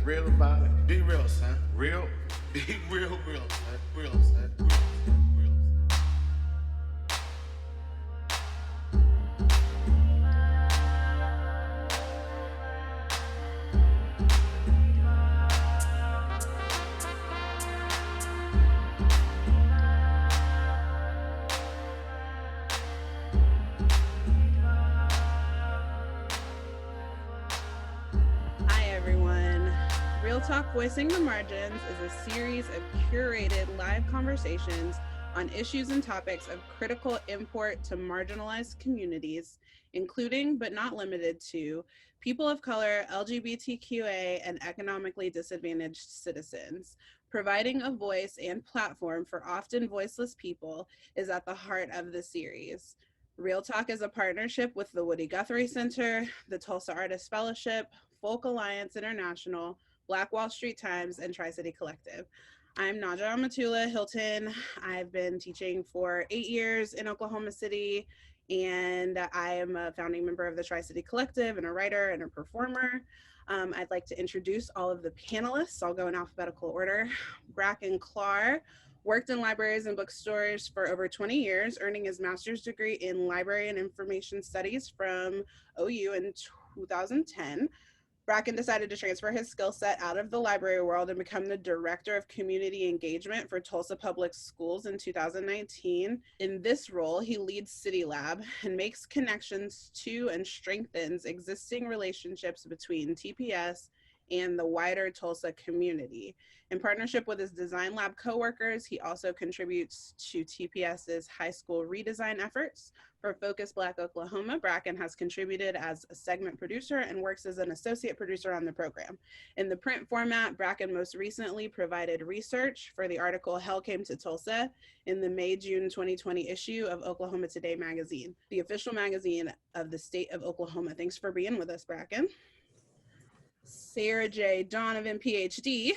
Real about it. Be real, son. Real. Be real, son. Real, son. Real. Talk Voicing the Margins is a series of curated live conversations on issues and topics of critical import to marginalized communities, including but not limited to people of color, LGBTQA, and economically disadvantaged citizens. Providing a voice and platform for often voiceless people is at the heart of the series. Real Talk is a partnership with the Woody Guthrie Center, the Tulsa Artists Fellowship, Folk Alliance International, Black Wall Street Times, and Tri-City Collective. I'm Najah-Amatullah, Hylton. I've been teaching for 8 years in Oklahoma City, and I am a founding member of the Tri-City Collective and a writer and a performer. I'd like to introduce all of the panelists. I'll go in alphabetical order. Bracken Klar worked in libraries and bookstores for over 20 years, earning his master's degree in library and information studies from OU in 2010. Bracken decided to transfer his skill set out of the library world and become the Director of Community Engagement for Tulsa Public Schools in 2019. In this role, he leads City Lab and makes connections to and strengthens existing relationships between TPS and the wider Tulsa community. In partnership with his design lab coworkers, he also contributes to TPS's high school redesign efforts. For Focus Black Oklahoma, Bracken has contributed as a segment producer and works as an associate producer on the program. In the print format, Bracken most recently provided research for the article Hell Came to Tulsa in the May-June 2020 issue of Oklahoma Today magazine, the official magazine of the state of Oklahoma. Thanks for being with us, Bracken. Sarah J. Donovan, Ph.D.,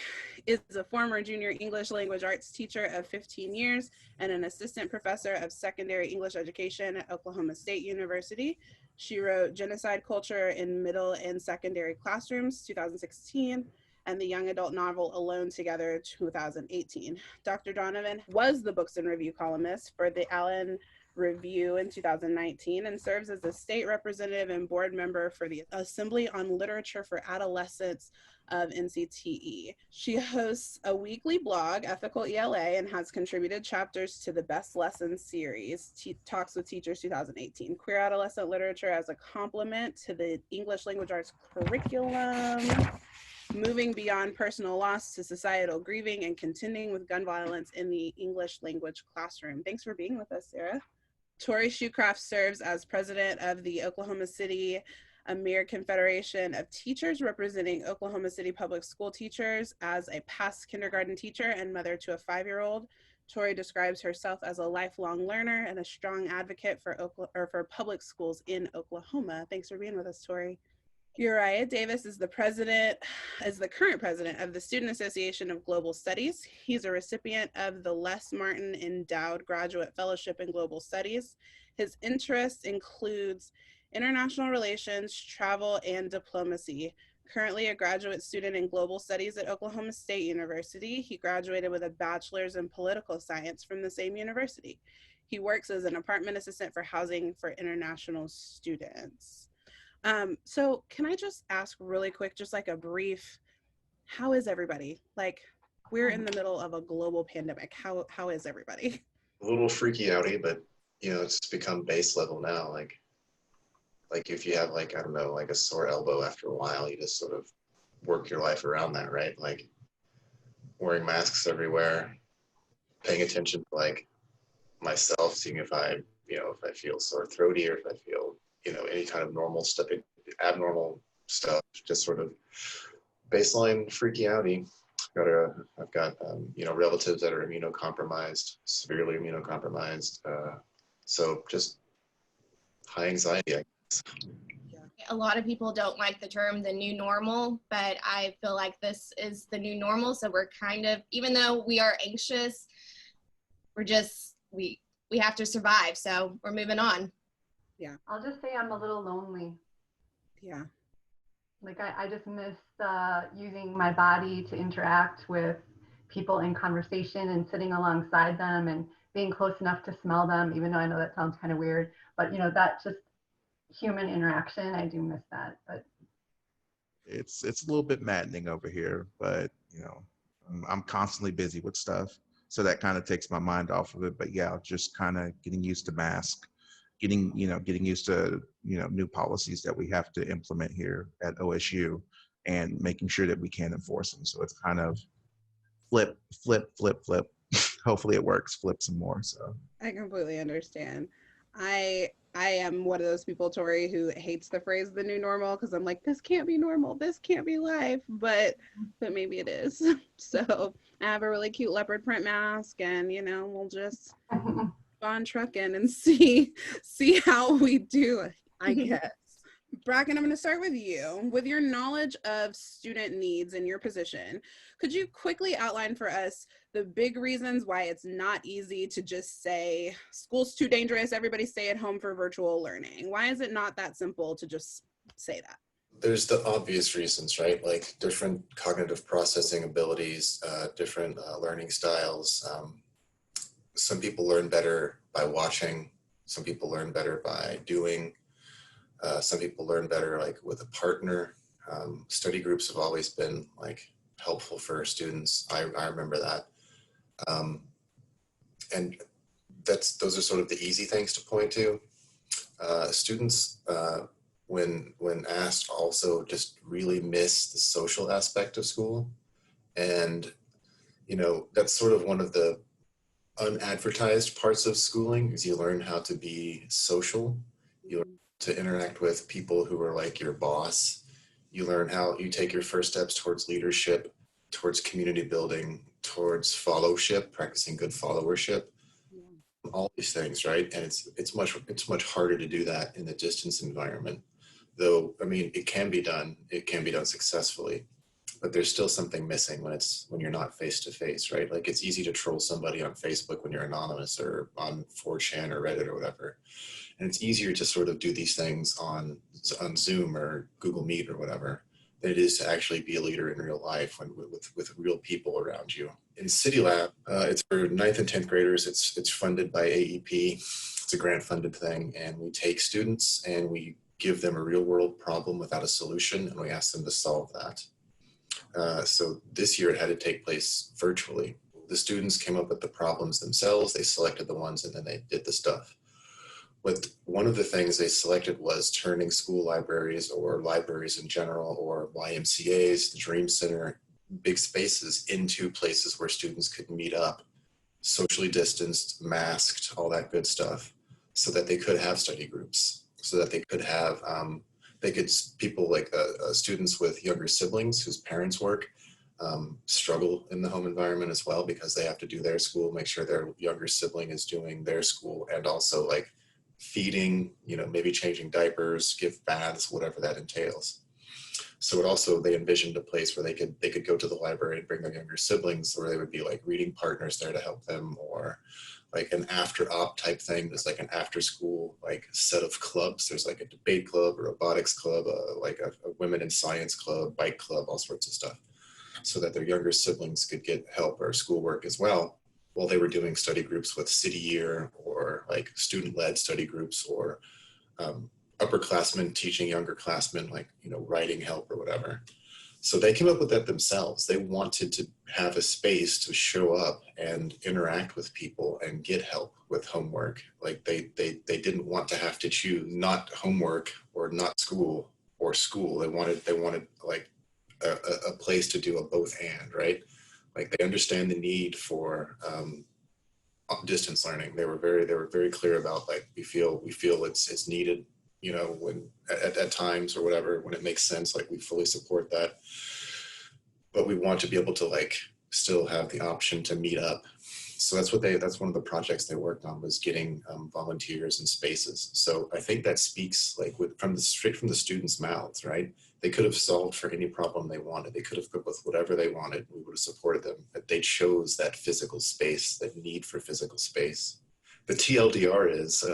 is a former junior English language arts teacher of 15 years and an assistant professor of secondary English education at Oklahoma State University. She wrote Genocide Culture in Middle and Secondary Classrooms, 2016, and the young adult novel Alone Together, 2018. Dr. Donovan was the Books and Review columnist for the Allen Review in 2019 and serves as a state representative and board member for the Assembly on Literature for Adolescents of NCTE. She hosts a weekly blog, Ethical ELA, and has contributed chapters to the Best Lessons series, Talks with Teachers 2018, Queer Adolescent Literature as a complement to the English Language Arts curriculum, Moving Beyond Personal Loss to Societal Grieving and Contending with Gun Violence in the English Language Classroom. Thanks for being with us, Sarah. Torie Shoecraft serves as president of the Oklahoma City American Federation of Teachers, representing Oklahoma City public school teachers as a past kindergarten teacher and mother to a 5-year-old. Torie describes herself as a lifelong learner and a strong advocate for public schools in Oklahoma. Thanks for being with us, Torie. Uriah Davis is the current president of the Student Association of Global Studies. He's a recipient of the Les Martin Endowed Graduate Fellowship in Global Studies. His interest includes international relations, travel, and diplomacy. Currently a graduate student in global studies at Oklahoma State University, he graduated with a bachelor's in political science from the same university. He works as an apartment assistant for housing for international students. So can I just ask really quick, just like a brief, how is everybody? Like, we're in the middle of a global pandemic. How is everybody? A little freaky outy, but you know, it's become base level now. Like if you have like, I don't know, like a sore elbow after a while, you just sort of work your life around that, right? Like wearing masks everywhere, paying attention to like myself, seeing if I feel sore throaty or if I feel, any kind of normal stuff, abnormal stuff, just sort of baseline freaky outy. I've got relatives that are immunocompromised, severely immunocompromised. So just high anxiety, I guess. A lot of people don't like the term the new normal, but I feel like this is the new normal. So we're kind of, even though we are anxious, we're just, we have to survive. So we're moving on. Yeah. I'll just say I'm a little lonely. Yeah. Like I just miss using my body to interact with people in conversation and sitting alongside them and being close enough to smell them, even though I know that sounds kind of weird, but you know, that just human interaction, I do miss that. But it's a little bit maddening over here, but you know, I'm constantly busy with stuff, so that kind of takes my mind off of it. But yeah, just kind of getting used to mask, getting used to new policies that we have to implement here at OSU, and making sure that we can enforce them. So it's kind of flip, flip, flip, flip. Hopefully it works. Flip some more. So I completely understand. I am one of those people, Torie, who hates the phrase "the new normal" because I'm like, this can't be normal, this can't be life, but maybe it is. So I have a really cute leopard print mask, and we'll just go on trucking and see how we do, I guess. Bracken, I'm going to start with you. With your knowledge of student needs in your position, could you quickly outline for us the big reasons why it's not easy to just say, school's too dangerous, everybody stay at home for virtual learning? Why is it not that simple to just say that? There's the obvious reasons, right? Like different cognitive processing abilities, different learning styles. Some people learn better by watching. Some people learn better by doing. Some people learn better like with a partner. Study groups have always been like helpful for students. I remember that. And those are sort of the easy things to point to. Students, when asked, also just really miss the social aspect of school. And, that's sort of one of the unadvertised parts of schooling is you learn how to be social. You learn to interact with people who are like your boss. You learn how you take your first steps towards leadership, towards community building, towards fellowship, practicing good followership, all these things, right? And it's much harder to do that in the distance environment. Though, I mean, it can be done successfully, but there's still something missing when you're not face to face, right? Like it's easy to troll somebody on Facebook when you're anonymous or on 4chan or Reddit or whatever. And it's easier to sort of do these things on Zoom or Google Meet or whatever than it is to actually be a leader in real life with real people around you. In City Lab, it's for 9th and 10th graders. It's funded by AEP. It's a grant funded thing. And we take students and we give them a real world problem without a solution. And we ask them to solve that. So this year it had to take place virtually. The students came up with the problems themselves. They selected the ones and then they did the stuff. But one of the things they selected was turning school libraries or libraries in general or YMCAs, the Dream Center, big spaces into places where students could meet up, socially distanced, masked, all that good stuff, so that they could have study groups, so that they could have, people like students with younger siblings whose parents work struggle in the home environment as well because they have to do their school, make sure their younger sibling is doing their school, and also like feeding, maybe changing diapers, give baths, whatever that entails. So they envisioned a place where they could go to the library and bring their younger siblings, where they would be like reading partners there to help them, or like an after-op type thing. There's like an after-school like set of clubs. There's like a debate club, a robotics club, like a women in science club, bike club, all sorts of stuff, so that their younger siblings could get help or schoolwork as well, while they were doing study groups with City Year or like student-led study groups or upperclassmen teaching younger classmen, like, writing help or whatever. So they came up with that themselves. They wanted to have a space to show up and interact with people and get help with homework. Like they didn't want to have to choose not homework or not school or school. They wanted like a place to do a both and, right? Like they understand the need for distance learning. They were very clear about like we feel it's needed, when at times or whatever, when it makes sense, like we fully support that. But we want to be able to like still have the option to meet up. So that's one of the projects they worked on, was getting volunteers and spaces. So I think that speaks like straight from the students' mouths, right? They could have solved for any problem they wanted. They could have come up with whatever they wanted. We would have supported them, but they chose that physical space, that need for physical space. The TLDR is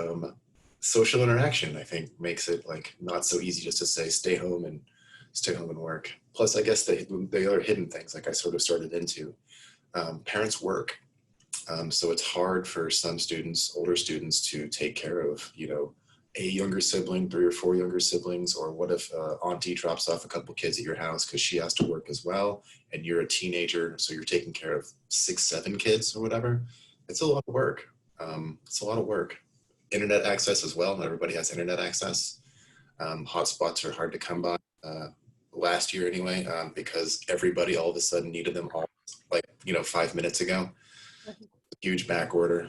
social interaction, I think, makes it like not so easy just to say stay home and stay home and work. Plus, I guess the other hidden things, like I sort of started into, parents work. So it's hard for some students, older students, to take care of, a younger sibling, 3 or 4 younger siblings, or what if auntie drops off a couple kids at your house because she has to work as well, and you're a teenager, so you're taking care of 6, 7 kids or whatever. It's a lot of work. It's a lot of work. Internet access as well. Not everybody has internet access. Hotspots are hard to come by. Last year anyway, because everybody all of a sudden needed them all, 5 minutes ago. Huge back order.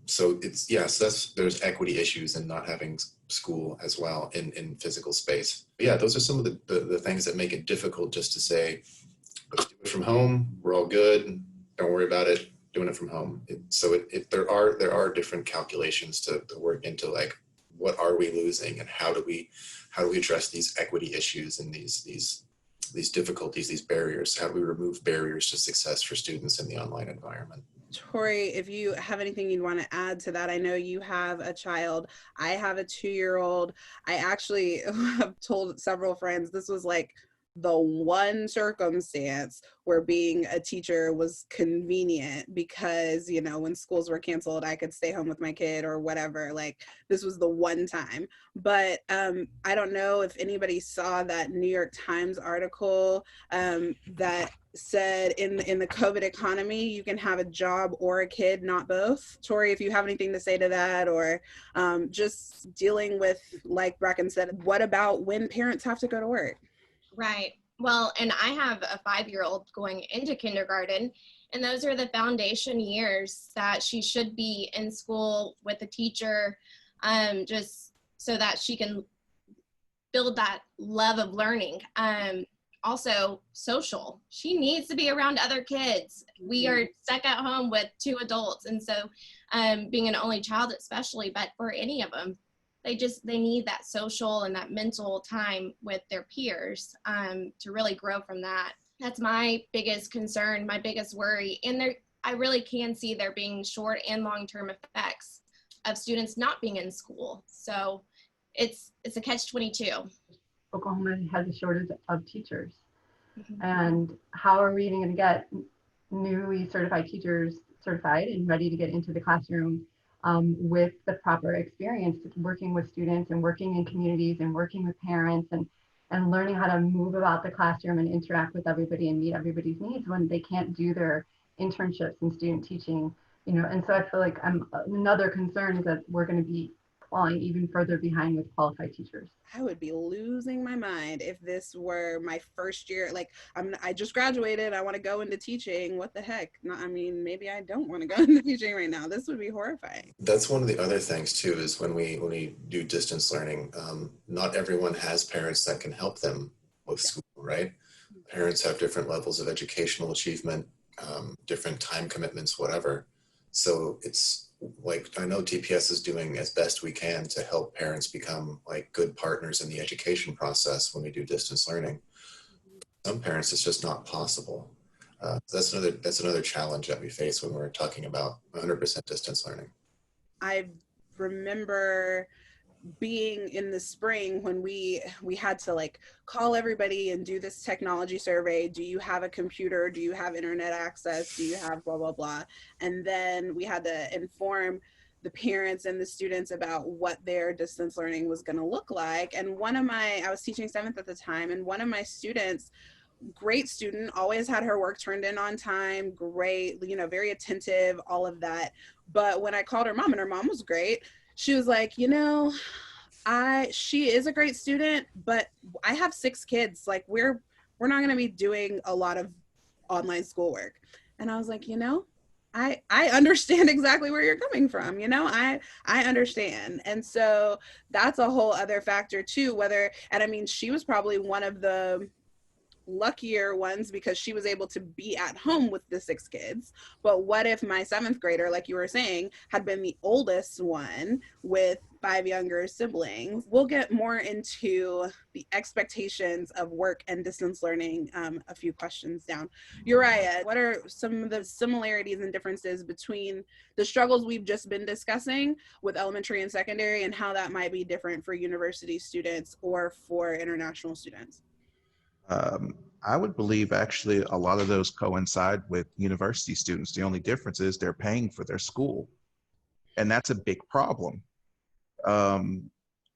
So there's equity issues in not having school as well in physical space. But yeah, those are some of the things that make it difficult just to say, let's do it from home. We're all good. Don't worry about it. Doing it from home. There are different calculations to work into, like, what are we losing and how do we address these equity issues and these difficulties, these barriers? How do we remove barriers to success for students in the online environment? Torie, if you have anything you'd want to add to that, I know you have a child. I have a 2-year-old. I actually have told several friends this was like the one circumstance where being a teacher was convenient because, when schools were canceled, I could stay home with my kid or whatever. Like, this was the one time. But I don't know if anybody saw that New York Times article that said in the COVID economy, you can have a job or a kid, not both. Torie, if you have anything to say to that, or just dealing with, like Bracken said, what about when parents have to go to work? Right. Well, and I have a 5-year-old going into kindergarten, and those are the foundation years that she should be in school with a teacher, just so that she can build that love of learning. Also, social. She needs to be around other kids. We are stuck at home with 2 adults, and so being an only child especially, but for any of them, they need that social and that mental time with their peers to really grow from that. That's my biggest concern, my biggest worry. And I really can see there being short and long-term effects of students not being in school. So it's a catch-22. Oklahoma has a shortage of teachers. And how are we even going to get newly certified teachers certified and ready to get into the classroom with the proper experience working with students and working in communities and working with parents and learning how to move about the classroom and interact with everybody and meet everybody's needs when they can't do their internships and student teaching, and so I feel like another concern is that we're going to be falling even further behind with qualified teachers. I would be losing my mind if this were my first year. Like, I just graduated. I want to go into teaching. What the heck? No, I mean, maybe I don't want to go into teaching right now. This would be horrifying. That's one of the other things too, is when we do distance learning, not everyone has parents that can help them with school, right? Parents have different levels of educational achievement, different time commitments, whatever. So it's like, I know TPS is doing as best we can to help parents become like good partners in the education process when we do distance learning. Some parents, it's just not possible. That's another challenge that we face when we're talking about 100% distance learning. I remember being in the spring when we had to like call everybody and do this technology survey. Do you have a computer? Do you have internet access? Do you have blah, blah, blah? And then we had to inform the parents and the students about what their distance learning was going to look like. And I was teaching 7th at the time, and one of my students, great student, always had her work turned in on time, great, very attentive, all of that. But when I called her mom, and her mom was great, she was like, she is a great student, but I have 6 kids. Like, we're not going to be doing a lot of online schoolwork. And I was like, I understand exactly where you're coming from. I understand. And so that's a whole other factor too, and I mean, she was probably one of the luckier ones because she was able to be at home with the 6 kids. But what if my 7th grader, like you were saying, had been the oldest one with 5 younger siblings? We'll get more into the expectations of work and distance learning a few questions down. Uriah, what are some of the similarities and differences between the struggles we've just been discussing with elementary and secondary, and how that might be different for university students or for international students? I would believe actually a lot of those coincide with university students. The only difference is they're paying for their school, and that's a big problem. I'm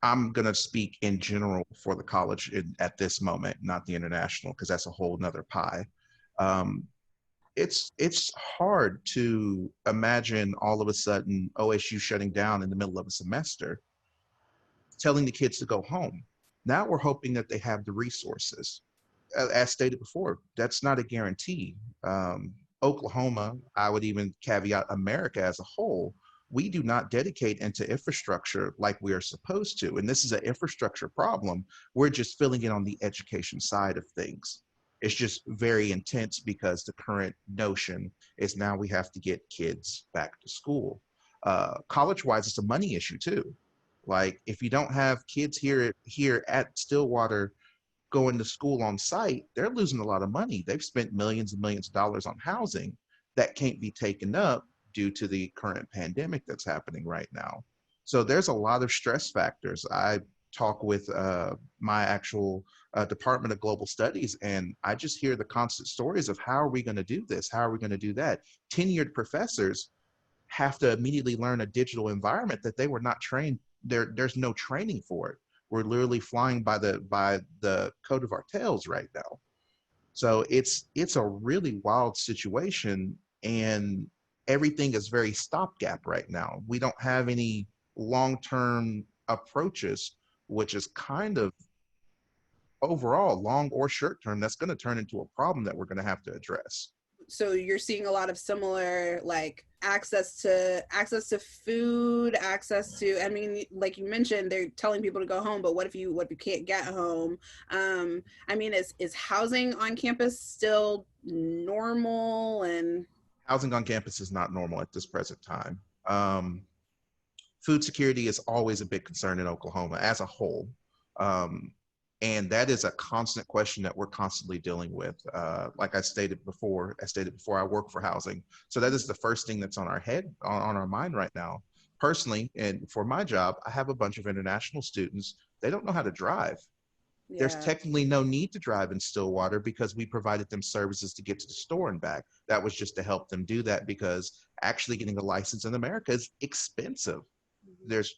going to speak in general for the college at this moment, not the international, because that's a whole nother pie. It's hard to imagine all of a sudden OSU shutting down in the middle of a semester, telling the kids to go home. Now we're hoping that they have the resources. As stated before, that's not a guarantee. Oklahoma, I would even caveat America as a whole, we do not dedicate into infrastructure like we are supposed to. And this is an infrastructure problem. We're just filling in on the education side of things. It's just very intense because the current notion is now we have to get kids back to school. College-wise, it's a money issue too. Like if you don't have kids here at Stillwater going to school on site, they're losing a lot of money. They've spent millions and millions of dollars on housing that can't be taken up due to the current pandemic that's happening right now. So there's a lot of stress factors. I talk with my actual Department of Global Studies, and I just hear the constant stories of how are we going to do this? How are we going to do that? Tenured professors have to immediately learn a digital environment that they were not trained. There's no training for it. We're literally flying by the coat of our tails right now. So it's a really wild situation, and everything is very stopgap right now. We don't have any long-term approaches, which is kind of overall long or short term, that's going to turn into a problem that we're going to have to address. So you're seeing a lot of similar, like access to food, access to, I mean, like you mentioned, they're telling people to go home, but what if you can't get home? I mean, is housing on campus still normal? And housing on campus is not normal at this present time. Food security is always a big concern in Oklahoma as a whole. And that is a constant question that we're constantly dealing with. Like I stated before, I work for housing. So that is the first thing that's on our head, on our mind right now. Personally, and for my job, I have a bunch of international students. They don't know how to drive. yeah. There's technically no need to drive in Stillwater because we provided them services to get to the store and back. That was just to help them do that, because actually getting a license in America is expensive. There's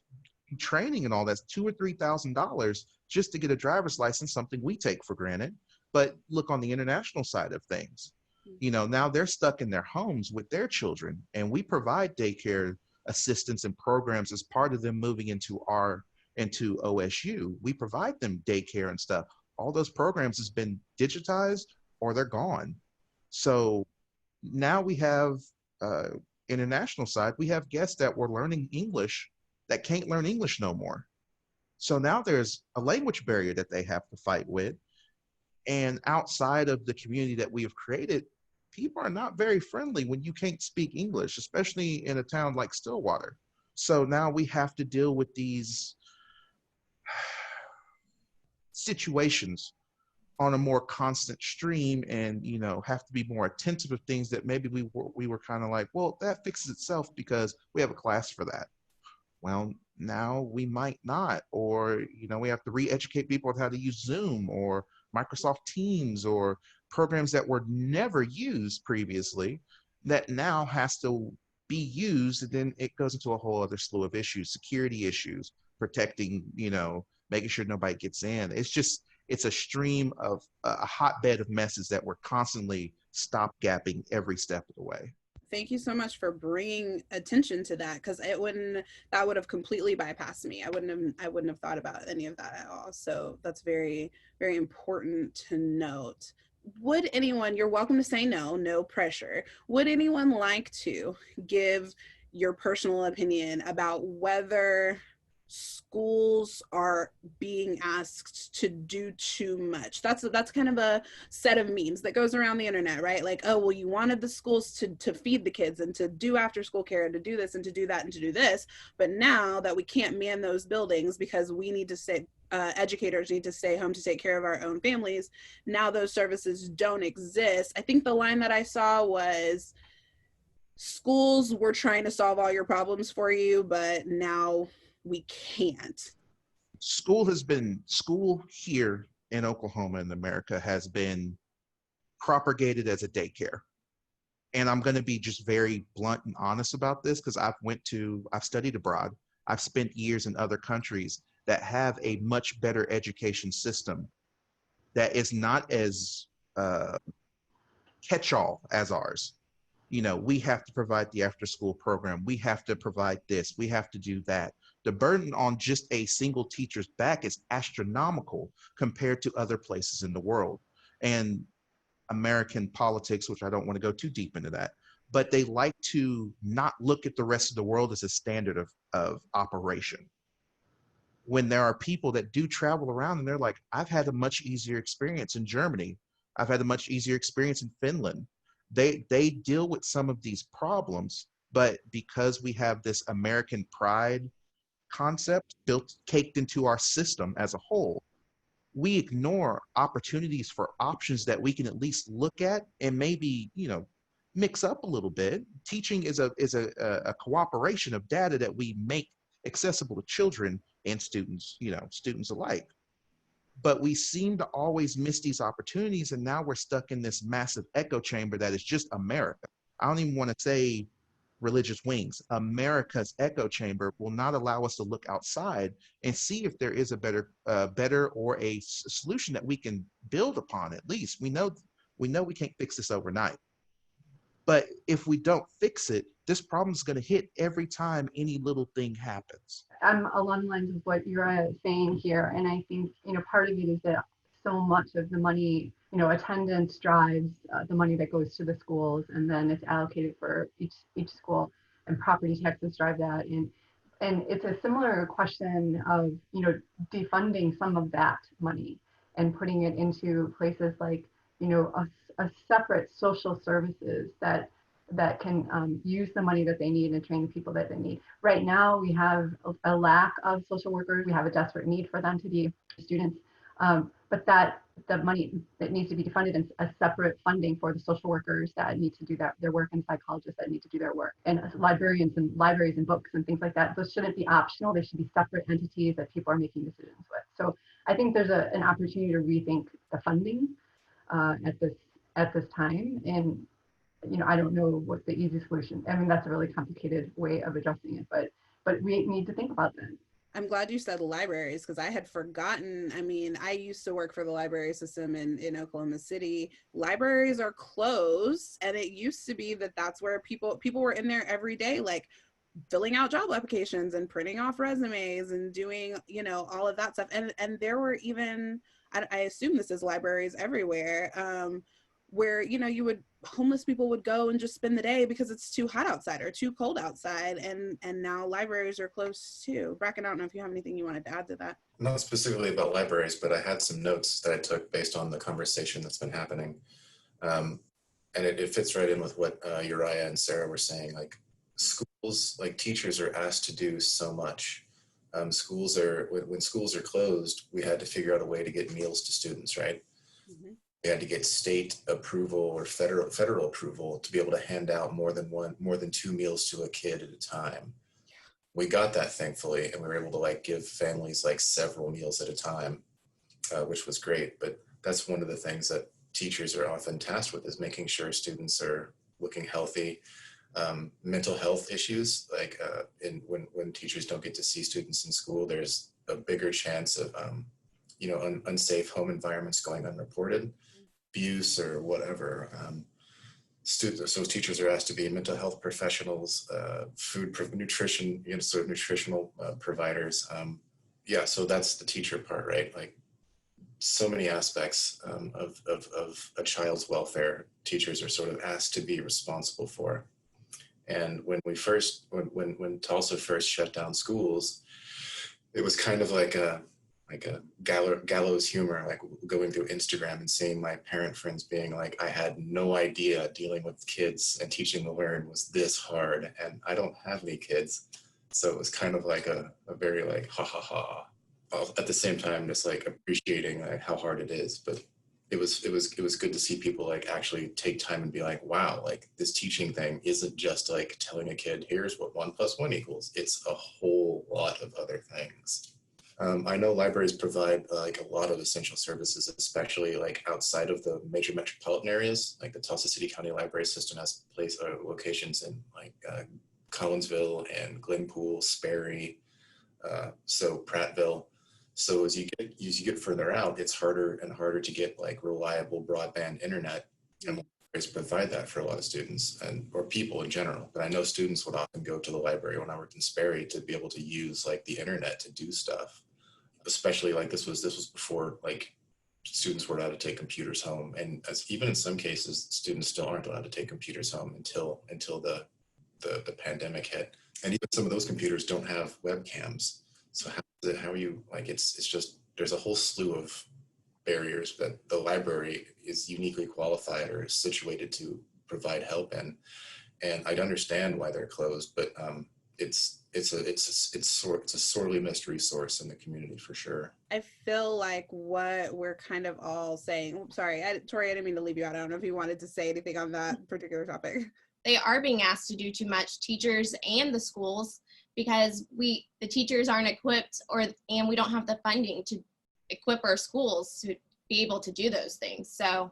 training and all that's $2,000 or $3,000 just to get a driver's license, something we take for granted. But look on the international side of things. You know, now they're stuck in their homes with their children, and we provide daycare assistance and programs as part of them moving into OSU. We provide them daycare and stuff. All those programs has been digitized or they're gone. So now we have international side, we have guests that were learning English that can't learn English no more. So now there's a language barrier that they have to fight with. And outside of the community that we have created, people are not very friendly when you can't speak English, especially in a town like Stillwater. So now we have to deal with these situations on a more constant stream, and have to be more attentive of things that maybe we were kind of like, well, that fixes itself because we have a class for that. Well, now we might not, or we have to re-educate people on how to use Zoom or Microsoft Teams or programs that were never used previously that now has to be used. And then it goes into a whole other slew of issues, security issues, protecting, making sure nobody gets in. It's a stream of a hotbed of messes that we're constantly stopgapping every step of the way. Thank you so much for bringing attention to that, because that would have completely bypassed me. I wouldn't have thought about any of that at all. So that's very, very important to note. Would anyone, you're welcome to say no pressure. Would anyone like to give your personal opinion about whether schools are being asked to do too much. That's kind of a set of memes that goes around the internet, right? Like, oh, well, you wanted the schools to feed the kids and to do after school care and to do this and to do that and to do this, but now that we can't man those buildings because we need to stay, educators need to stay home to take care of our own families, now those services don't exist. I think the line that I saw was, schools were trying to solve all your problems for you, but now we can't. School here in Oklahoma and America has been propagated as a daycare. And I'm going to be just very blunt and honest about this because I've studied abroad. I've spent years in other countries that have a much better education system that is not as catch-all as ours. You know, we have to provide the after-school program. We have to provide this. We have to do that. The burden on just a single teacher's back is astronomical compared to other places in the world. And American politics, which I don't want to go too deep into that, but they like to not look at the rest of the world as a standard of operation. When there are people that do travel around and they're like, I've had a much easier experience in Germany. I've had a much easier experience in Finland. They deal with some of these problems, but because we have this American pride concept caked into our system as a whole, we ignore opportunities for options that we can at least look at and maybe, you know, mix up a little bit. Teaching is a cooperation of data that we make accessible to children and students, you know, students alike. But we seem to always miss these opportunities, and now we're stuck in this massive echo chamber that is just America. I don't even want to say religious wings. America's echo chamber will not allow us to look outside and see if there is a better or a solution that we can build upon. At least we know we can't fix this overnight. But if we don't fix it, this problem is going to hit every time any little thing happens. I'm along the lines of what Uriah is saying here. And I think, you know, part of it is that so much of the money, you know, attendance drives the money that goes to the schools, and then it's allocated for each school, and property taxes drive that. And it's a similar question of, you know, defunding some of that money and putting it into places like, you know, a separate social services that can use the money that they need and train the people that they need. Right now, we have a lack of social workers. We have a desperate need for them to be students. But the money that needs to be defunded and a separate funding for the social workers that need to do their work, and psychologists that need to do their work, and librarians and libraries and books and things like that. Those shouldn't be optional. They should be separate entities that people are making decisions with. So I think there's an opportunity to rethink the funding at this time. And you know, I don't know what the easy solution. I mean, that's a really complicated way of addressing it, but we need to think about that. I'm glad you said libraries, because I had forgotten. I mean, I used to work for the library system in Oklahoma City. Libraries are closed, and it used to be that's where people were in there every day, like filling out job applications and printing off resumes and doing, you know, all of that stuff. And there were even, I assume this is libraries everywhere, where, you know, homeless people would go and just spend the day because it's too hot outside or too cold outside. And now libraries are closed too. Bracken, I don't know if you have anything you wanted to add to that. Not specifically about libraries, but I had some notes that I took based on the conversation that's been happening. And it fits right in with what Uriah and Sarah were saying. Like, schools, like teachers are asked to do so much. When schools are closed, we had to figure out a way to get meals to students, right? Mm-hmm. We had to get state approval or federal approval to be able to hand out more than 2 meals to a kid at a time. We got that, thankfully, and we were able to like give families like several meals at a time, which was great. But that's one of the things that teachers are often tasked with, is making sure students are looking healthy. Mental health issues, like when teachers don't get to see students in school, there's a bigger chance of unsafe home environments going unreported, abuse or whatever. So teachers are asked to be mental health professionals, nutrition, sort of nutritional providers. So that's the teacher part, right? Like, so many aspects of a child's welfare, teachers are sort of asked to be responsible for. And when Tulsa first shut down schools, it was kind of like a gallows humor, like going through Instagram and seeing my parent friends being like, I had no idea dealing with kids and teaching to learn was this hard, and I don't have any kids. So it was kind of like a very like ha ha ha, at the same time just like appreciating like how hard it is. But it was good to see people like actually take time and be like, wow, like this teaching thing isn't just like telling a kid here's what 1 + 1 equals. It's a whole lot of other things. I know libraries provide like a lot of essential services, especially like outside of the major metropolitan areas. Like the Tulsa City County Library System has locations in like Collinsville and Glenpool, Sperry, so Prattville. So as you get further out, it's harder and harder to get like reliable broadband internet, and libraries provide that for a lot of students or people in general. But I know students would often go to the library when I worked in Sperry to be able to use like the internet to do stuff. Especially like this was before like students were allowed to take computers home, and even in some cases students still aren't allowed to take computers home until the pandemic hit, and even some of those computers don't have webcams. So how are you like it's just there's a whole slew of barriers that the library is uniquely qualified or situated to provide help in, and I'd understand why they're closed, but it's a sorely missed resource in the community for sure. I feel like what we're kind of all saying, sorry, Torie, I didn't mean to leave you out. I don't know if you wanted to say anything on that particular topic. They are being asked to do too much, teachers and the schools, because the teachers aren't equipped and we don't have the funding to equip our schools to be able to do those things. So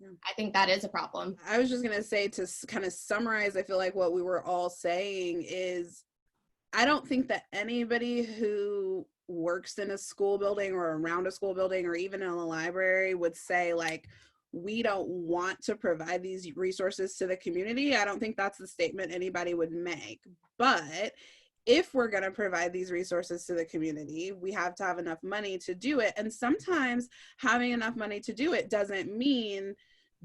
I think that is a problem. I was just going to say, to kind of summarize, I feel like what we were all saying is, I don't think that anybody who works in a school building or around a school building or even in a library would say like, we don't want to provide these resources to the community. I don't think that's the statement anybody would make. But if we're going to provide these resources to the community, we have to have enough money to do it. And sometimes having enough money to do it doesn't mean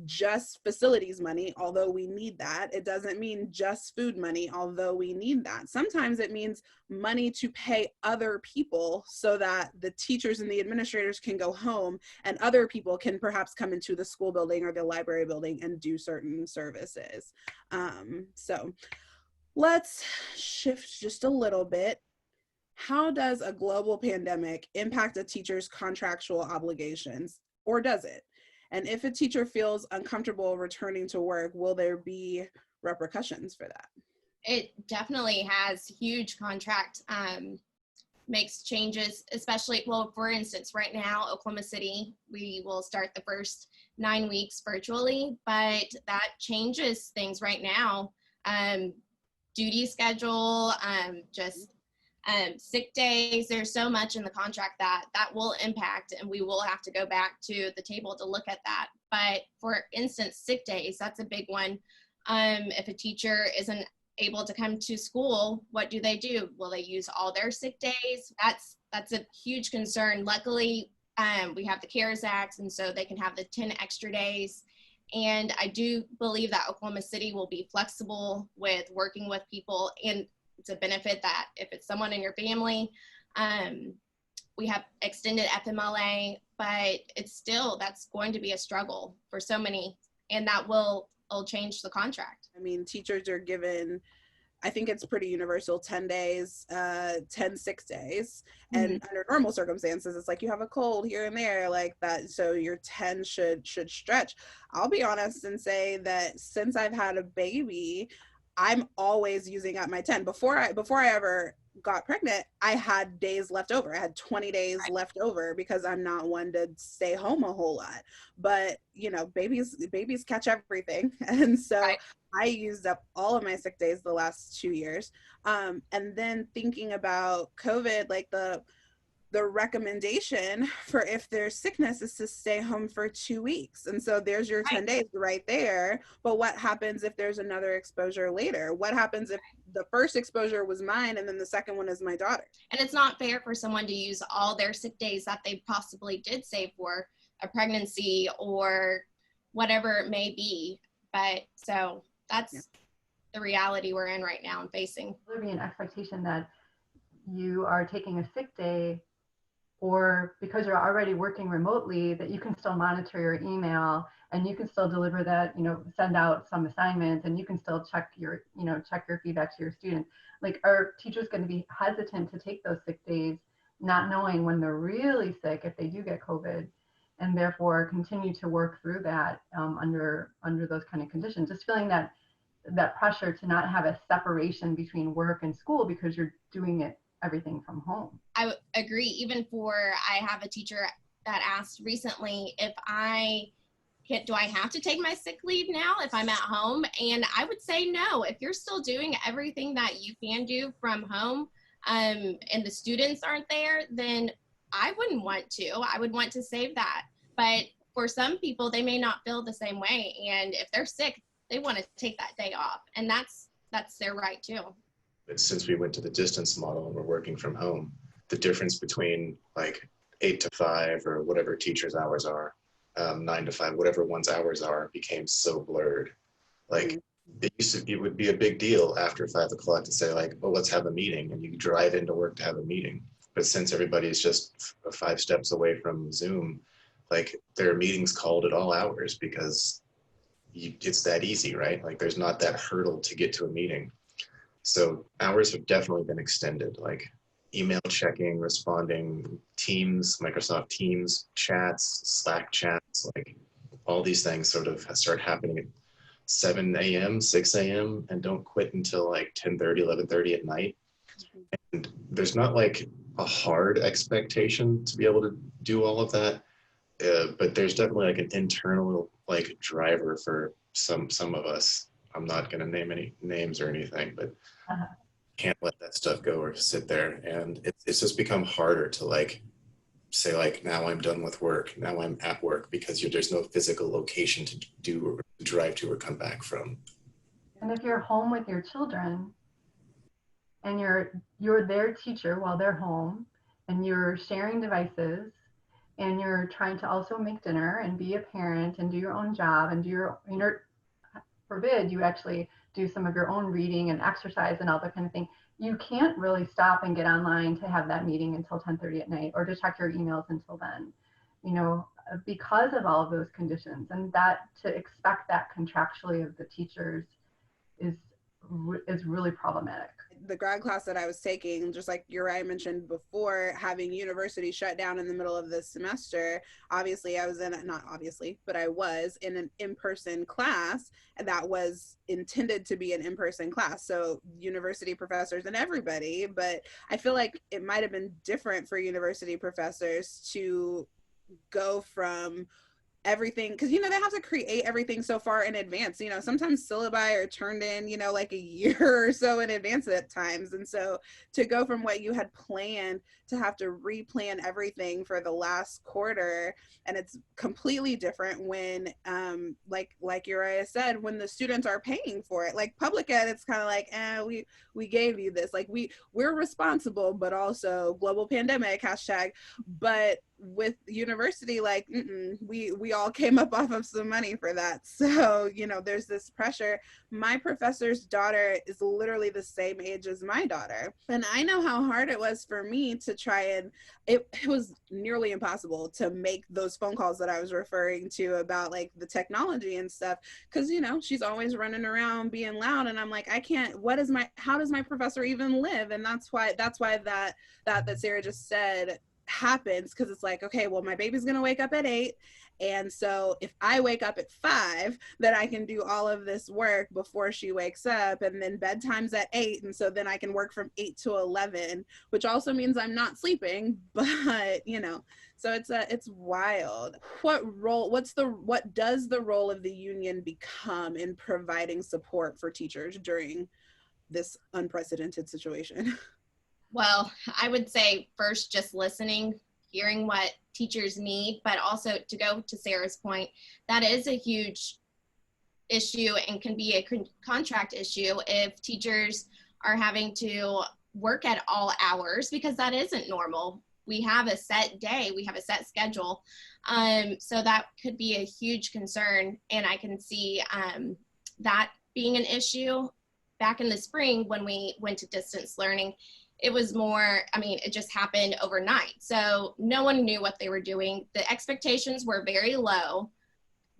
just facilities money, although we need that. It doesn't mean just food money, although we need that. Sometimes it means money to pay other people so that the teachers and the administrators can go home and other people can perhaps come into the school building or the library building and do certain services. So let's shift just a little bit. How does a global pandemic impact a teacher's contractual obligations, or does it? And if a teacher feels uncomfortable returning to work, will there be repercussions for that? It definitely has huge contract, makes changes, especially, well, for instance, right now, Oklahoma City, we will start the first 9 weeks virtually, but that changes things right now. Duty schedule, sick days, there's so much in the contract that will impact, and we will have to go back to the table to look at that. But for instance, sick days, that's a big one. If a teacher isn't able to come to school, what do? Will they use all their sick days? That's a huge concern. Luckily, we have the CARES Act, and so they can have the 10 extra days. And I do believe that Oklahoma City will be flexible with working with people, and it's a benefit that if it's someone in your family, we have extended FMLA, but that's going to be a struggle for so many, and that will change the contract. I mean, teachers are given, I think it's pretty universal, 10 days, 10 sick days. And under normal circumstances, it's like you have a cold here and there like that. So your 10 should stretch. I'll be honest and say that since I've had a baby, I'm always using up my 10. Before I ever got pregnant, I had days left over. I had 20 days left over because I'm not one to stay home a whole lot. But, you know, babies catch everything. And so I used up all of my sick days the last 2 years. And then thinking about COVID, like the recommendation for if there's sickness is to stay home for 2 weeks. And so there's your 10 days right there. But what happens if there's another exposure later? What happens if the first exposure was mine and then the second one is my daughter? And it's not fair for someone to use all their sick days that they possibly did save for a pregnancy or whatever it may be. But so that's the reality we're in right now and facing. There'll be an expectation that you are taking a sick day, or because you're already working remotely, that you can still monitor your email and you can still deliver that, send out some assignments, and you can still check your feedback to your students. Like, are teachers going to be hesitant to take those sick days, not knowing when they're really sick, if they do get COVID, and therefore continue to work through that under those kind of conditions? Just feeling that pressure to not have a separation between work and school because you're doing everything from home. I agree. Even I have a teacher that asked recently if do I have to take my sick leave now if I'm at home? And I would say no. If you're still doing everything that you can do from home, and the students aren't there, then I wouldn't want to. I would want to save that. But for some people, they may not feel the same way. And if they're sick, they want to take that day off. And that's their right too. But since we went to the distance model and we're working from home, the difference between like 8 to 5 or whatever teachers' hours are, 9 to 5, whatever one's hours are, became so blurred. Like it would be a big deal after 5 o'clock to say like, oh, let's have a meeting, and you drive into work to have a meeting. But since everybody's just 5 steps away from Zoom, like there are meetings called at all hours because it's that easy, right? Like there's not that hurdle to get to a meeting. So hours have definitely been extended, like email checking, responding, Teams, Microsoft Teams chats, Slack chats, like all these things sort of start happening at 7 a.m., 6 a.m. and don't quit until like 10:30, 11:30 at night. And there's not like a hard expectation to be able to do all of that, but there's definitely like an internal like driver for some of us. I'm not going to name any names or anything, but can't let that stuff go or sit there. And it's just become harder to like say like, now I'm done with work, now I'm at work, because there's no physical location to do or drive to or come back from. And if you're home with your children and you're their teacher while they're home, and you're sharing devices, and you're trying to also make dinner and be a parent and do your own job and forbid you actually do some of your own reading and exercise and all that kind of thing, you can't really stop and get online to have that meeting until 10:30 at night or to check your emails until then, because of all of those conditions. And that to expect that contractually of the teachers is really problematic. The grad class that I was taking, just like Uriah mentioned before, having university shut down in the middle of the semester, obviously I was in an in-person class, and that was intended to be an in-person class. So university professors and everybody, but I feel like it might have been different for university professors to go from everything, because they have to create everything so far in advance. Sometimes syllabi are turned in like a year or so in advance at times, and so to go from what you had planned to have to replan everything for the last quarter, and it's completely different when like Uriah said, when the students are paying for it. Like public ed, it's kind of like, we gave you this, like we're responsible, but also global pandemic hashtag. But with university, like we all came up off of some money for that. So there's this pressure. My professor's daughter is literally the same age as my daughter, and I know how hard it was for me to try, and it was nearly impossible to make those phone calls that I was referring to about like the technology and stuff, because she's always running around being loud, and I'm like, I can't. How does my professor even live? And that's why that Sarah just said happens, because it's like, okay, well, my baby's gonna wake up at 8, and so if I wake up at 5, then I can do all of this work before she wakes up, and then bedtime's at 8, and so then I can work from 8 to 11, which also means I'm not sleeping. But so it's wild. What does the role of the union become in providing support for teachers during this unprecedented situation? Well, I would say first, just listening, hearing what teachers need, but also to go to Sarah's point, that is a huge issue and can be a contract issue if teachers are having to work at all hours, because that isn't normal. We have a set day, we have a set schedule. So that could be a huge concern. And I can see that being an issue. Back in the spring when we went to distance learning, it was more, I mean, it just happened overnight. So no one knew what they were doing. The expectations were very low,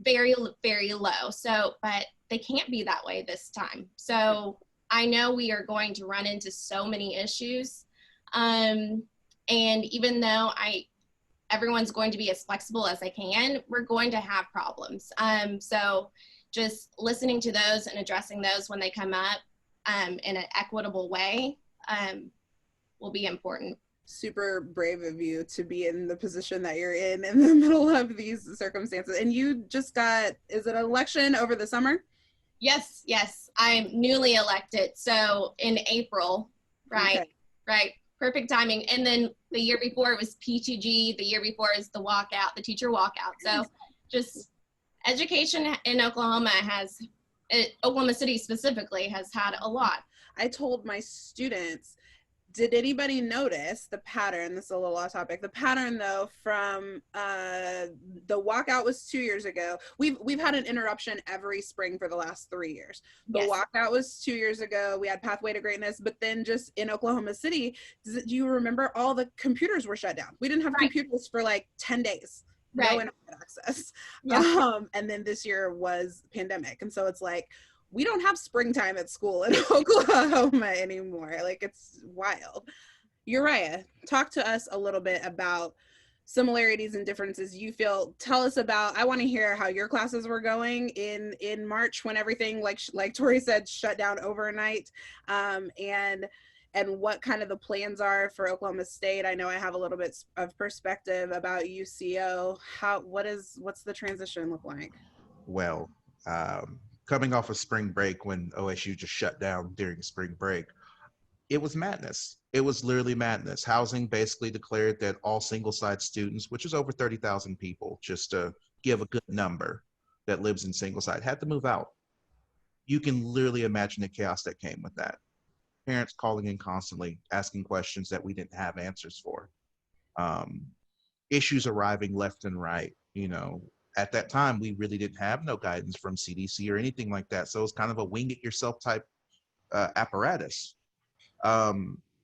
very, very low. So, but they can't be that way this time. So I know we are going to run into so many issues. And even though everyone's going to be as flexible as they can, we're going to have problems. So just listening to those and addressing those when they come up in an equitable way will be important. Super brave of you to be in the position that you're in the middle of these circumstances. And you just got, is it an election over the summer? Yes, I'm newly elected. So in April, right, Okay. right. Perfect timing. And then the year before it was P2G. The year before is the walkout, the teacher walkout. So just education in Oklahoma Oklahoma City specifically has had a lot. I told my students, did anybody notice the pattern? This is a little off topic. The pattern, though, from the walkout was 2 years ago. We've had an interruption every spring for the last 3 years. The Yes. walkout was 2 years ago. We had Pathway to Greatness, but then just in Oklahoma City, do you remember all the computers were shut down? We didn't have Right. computers for like 10 days. No Right. internet access. Yeah. And then this year was pandemic, and so it's like, we don't have springtime at school in Oklahoma anymore. Like, it's wild. Uriah, talk to us a little bit about similarities and differences you feel. Tell us about, I want to hear how your classes were going in March when everything, like Torie said, shut down overnight, and what kind of the plans are for Oklahoma State. I know I have a little bit of perspective about UCO. What's the transition look like? Well, coming off of spring break when OSU just shut down during spring break, it was madness. It was literally madness. Housing basically declared that all single-side students, which is over 30,000 people, just to give a good number that lives in single-side, had to move out. You can literally imagine the chaos that came with that. Parents calling in constantly, asking questions that we didn't have answers for. Issues arriving left and right, At that time, we really didn't have no guidance from CDC or anything like that. So it's kind of a wing it yourself type apparatus.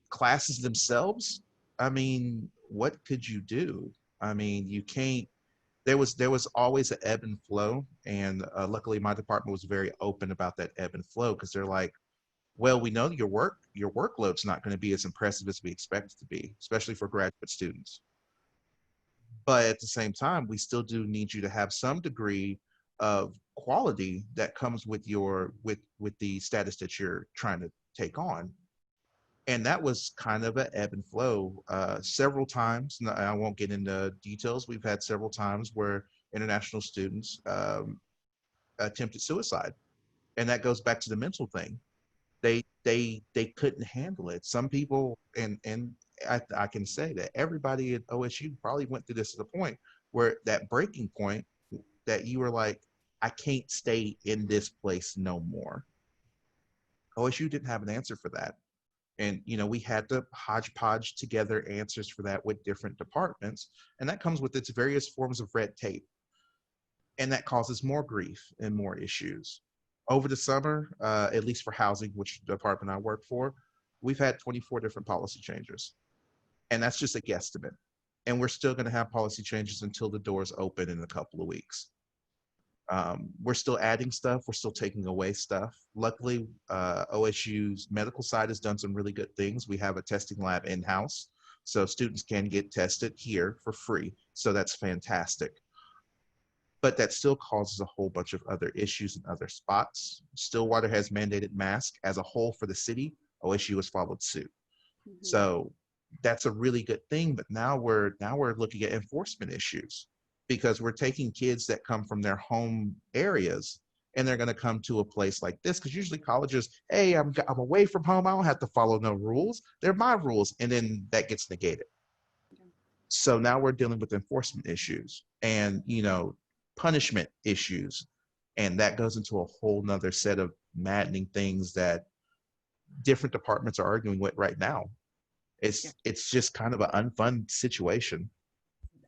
Classes themselves, I mean, what could you do? I mean, you can't, there was always an ebb and flow. And luckily my department was very open about that ebb and flow, because they're like, well, we know your workload's not going to be as impressive as we expect it to be, especially for graduate students. But at the same time, we still do need you to have some degree of quality that comes with with the status that you're trying to take on. And that was kind of an ebb and flow. Several times, and I won't get into details, we've had several times where international students attempted suicide. And that goes back to the mental thing. They couldn't handle it. Some people, and I can say that everybody at OSU probably went through this to the point where that breaking point that you were like, I can't stay in this place no more. OSU didn't have an answer for that. And, we had to hodgepodge together answers for that with different departments. And that comes with its various forms of red tape. And that causes more grief and more issues. Over the summer, at least for housing, which department I work for, we've had 24 different policy changes. And that's just a guesstimate. And we're still going to have policy changes until the doors open in a couple of weeks. We're still adding stuff. We're still taking away stuff. Luckily, OSU's medical side has done some really good things. We have a testing lab in-house, so students can get tested here for free. So that's fantastic. But that still causes a whole bunch of other issues in other spots. Stillwater has mandated masks as a whole for the city. OSU has followed suit. Mm-hmm. So that's a really good thing. But now we're looking at enforcement issues, because we're taking kids that come from their home areas and they're going to come to a place like this. Because usually colleges, hey, I'm away from home. I don't have to follow no rules. They're my rules. And then that gets negated. So now we're dealing with enforcement issues and, punishment issues. And that goes into a whole nother set of maddening things that different departments are arguing with right now. It's just kind of an unfun situation.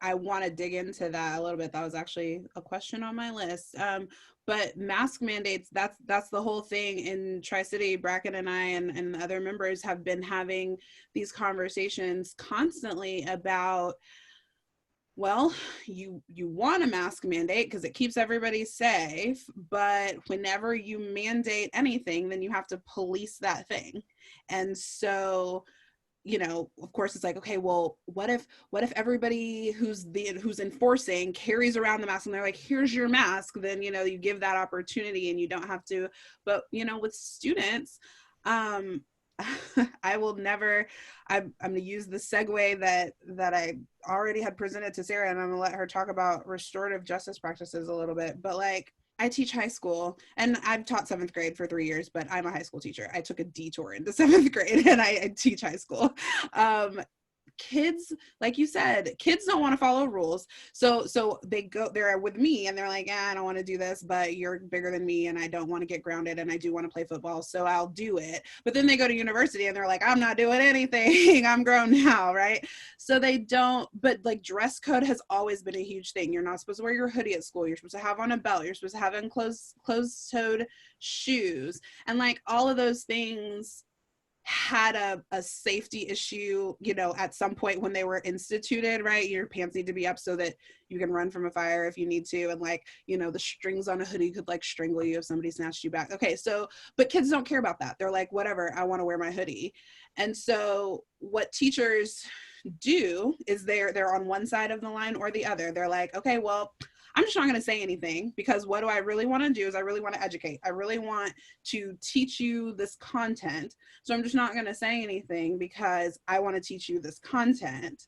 I want to dig into that a little bit. That was actually a question on my list. But mask mandates, that's the whole thing in Tri-City. Bracken and I and other members have been having these conversations constantly about, well, you want a mask mandate because it keeps everybody safe, but whenever you mandate anything, then you have to police that thing. And so, you know, of course it's like, okay, well, what if everybody who's enforcing carries around the mask and they're like, here's your mask, then, you know, you give that opportunity and you don't have to. But, you know, with students, I will never, I'm going to use the segue that I already had presented to Sarah, and I'm going to let her talk about restorative justice practices a little bit. But like, I teach high school, and I've taught 7th grade for 3 years, but I'm a high school teacher. I took a detour into 7th grade and I teach high school. Kids, like you said, kids don't want to follow rules. So they're with me and they're like, I don't want to do this, but you're bigger than me and I don't want to get grounded and I do want to play football, so I'll do it. But then they go to university and they're like, I'm not doing anything. I'm grown now, right? So they don't, but like dress code has always been a huge thing. You're not supposed to wear your hoodie at school. You're supposed to have on a belt. You're supposed to have in closed-toed shoes. And like all of those things had a safety issue, you know, at some point when they were instituted, right? Your pants need to be up so that you can run from a fire if you need to. And like, you know, the strings on a hoodie could like strangle you if somebody snatched you back. Okay, so, but kids don't care about that. They're like, whatever, I want to wear my hoodie. And so what teachers do is they're on one side of the line or the other. They're like, okay, well, I'm just not going to say anything, because what do I really want to do is I really want to educate. I really want to teach you this content. So I'm just not going to say anything because I want to teach you this content.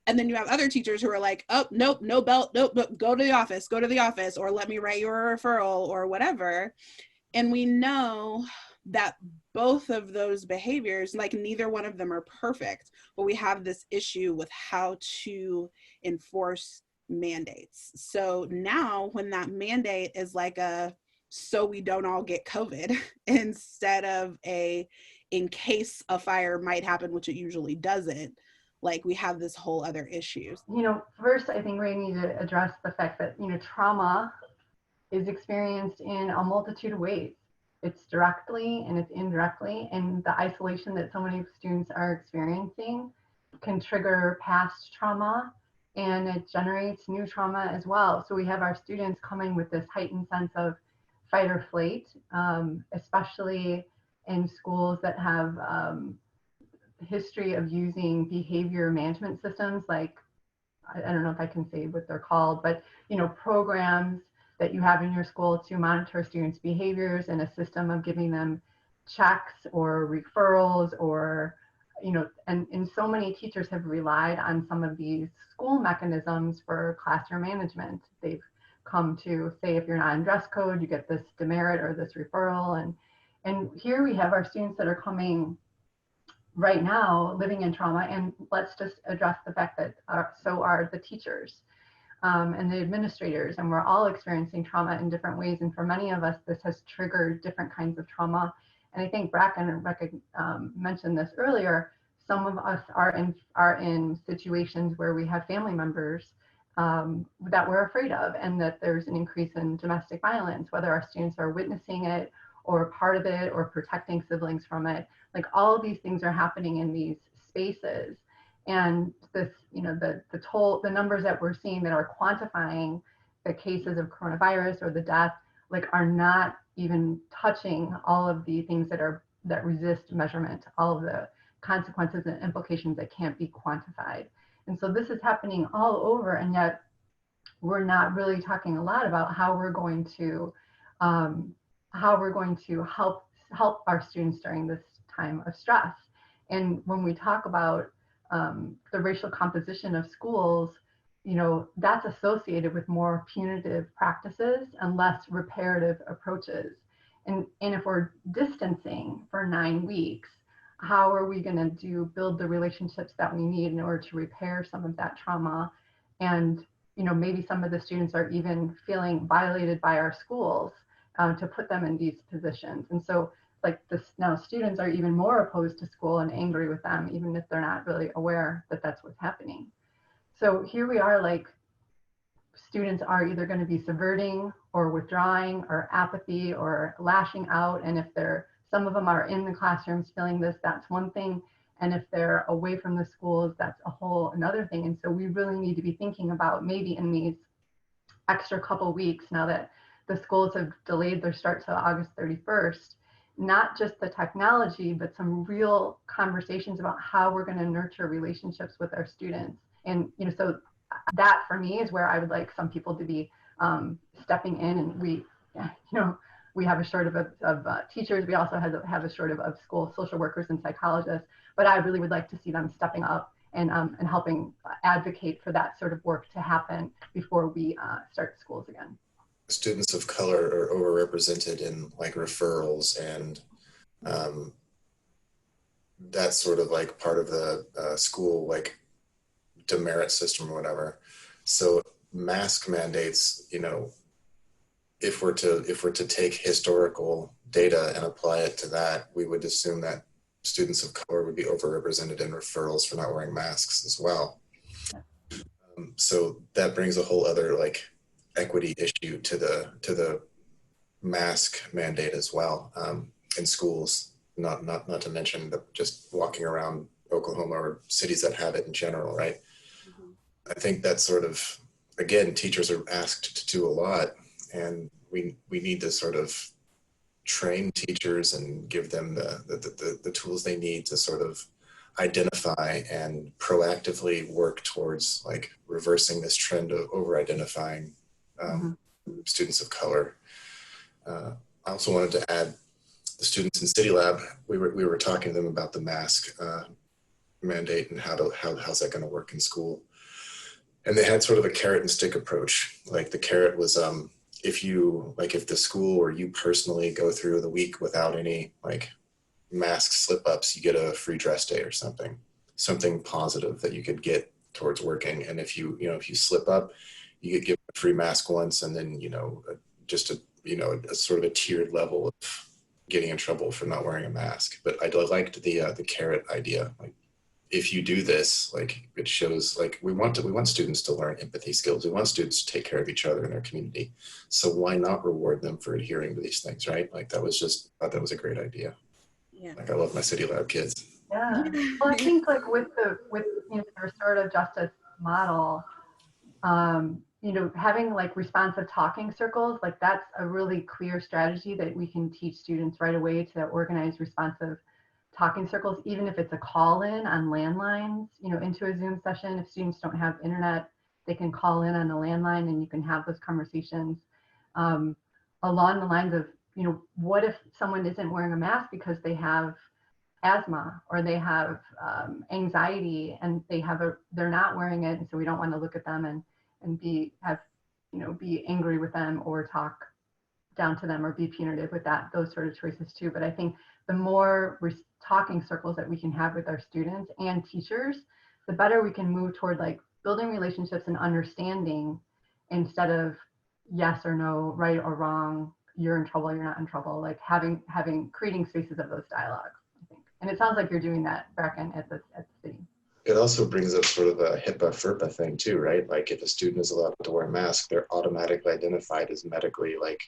And then you have other teachers who are like, oh, nope, no belt, nope, go to the office, or let me write you a referral or whatever. And we know that both of those behaviors, like neither one of them are perfect, but we have this issue with how to enforce mandates. So now when that mandate is like so we don't all get COVID instead of in case a fire might happen, which it usually doesn't, like we have this whole other issue. You know, first, I think we need to address the fact that, you know, trauma is experienced in a multitude of ways. It's directly and it's indirectly, and the isolation that so many students are experiencing can trigger past trauma, and it generates new trauma as well. So we have our students coming with this heightened sense of fight or flight, especially in schools that have history of using behavior management systems, like, I don't know if I can say what they're called, but, you know, programs that you have in your school to monitor students' behaviors, and a system of giving them checks or referrals, or, you know, and so many teachers have relied on some of these school mechanisms for classroom management. They've come to say, if you're not in dress code, you get this demerit or this referral. And here we have our students that are coming right now living in trauma, and let's just address the fact that so are the teachers and the administrators, and we're all experiencing trauma in different ways. And for many of us, this has triggered different kinds of trauma. And I think Bracken and Rebecca mentioned this earlier. Some of us are in situations where we have family members that we're afraid of, and that there's an increase in domestic violence, whether our students are witnessing it or part of it or protecting siblings from it. Like, all of these things are happening in these spaces. And this, you know, the numbers that we're seeing that are quantifying the cases of coronavirus or the death, like, are not even touching all of the things that resist measurement, all of the consequences and implications that can't be quantified. And so this is happening all over, and yet we're not really talking a lot about how we're going to help our students during this time of stress. And when we talk about the racial composition of schools, you know, that's associated with more punitive practices and less reparative approaches. And if we're distancing for 9 weeks, how are we going to build the relationships that we need in order to repair some of that trauma? And, you know, maybe some of the students are even feeling violated by our schools to put them in these positions. And so, like, now students are even more opposed to school and angry with them, even if they're not really aware that that's what's happening. So here we are, like, students are either going to be subverting or withdrawing or apathy or lashing out. And if some of them are in the classrooms feeling this, that's one thing. And if they're away from the schools, that's a whole another thing. And so we really need to be thinking about, maybe in these extra couple weeks, now that the schools have delayed their start to August 31st, not just the technology, but some real conversations about how we're going to nurture relationships with our students. And, so that for me is where I would like some people to be stepping in. And we have a shortage of teachers. We also have a shortage of school social workers and psychologists. But I really would like to see them stepping up and helping advocate for that sort of work to happen before we start schools again. Students of color are overrepresented in like referrals, and that's sort of like part of the school like demerit system or whatever. So mask mandates, if we're to take historical data and apply it to that, we would assume that students of color would be overrepresented in referrals for not wearing masks as well. So that brings a whole other like equity issue to the mask mandate as well in schools. Not to mention just walking around Oklahoma or cities that have it in general, right? Mm-hmm. I think that sort of, again, teachers are asked to do a lot, and we need to sort of train teachers and give them the tools they need to sort of identify and proactively work towards like reversing this trend of over-identifying students of color. I also wanted to add the students in City Lab. We were talking to them about the mask mandate and how's that going to work in school. And they had sort of a carrot and stick approach. Like the carrot was if the school or you personally go through the week without any like mask slip-ups, you get a free dress day or something positive that you could get towards working. And if you slip up, you get given a free mask once, and then just a sort of a tiered level of getting in trouble for not wearing a mask. But I liked the carrot idea. Like, if you do this, like, it shows like we want students to learn empathy skills. We want students to take care of each other in their community. So why not reward them for adhering to these things, right? Like thought that was a great idea. Yeah. Like I love my City Lab kids. Yeah. Well, I think like with the restorative justice model, having like responsive talking circles, like that's a really clear strategy that we can teach students right away to organize responsive talking circles, even if it's a call-in on landlines, into a Zoom session. If students don't have internet, they can call in on a landline and you can have those conversations along the lines of, what if someone isn't wearing a mask because they have asthma or they have anxiety and they're not wearing it, and so we don't want to look at them and be angry with them or talk down to them or be punitive with those sort of choices too. But I think the more talking circles that we can have with our students and teachers, the better we can move toward like building relationships and understanding, instead of yes or no, right or wrong, you're in trouble, you're not in trouble, like creating spaces of those dialogues, I think. And it sounds like you're doing that, Bracken, at the city. It also brings up sort of a HIPAA-FERPA thing too, right? Like if a student is allowed to wear a mask, they're automatically identified as medically, like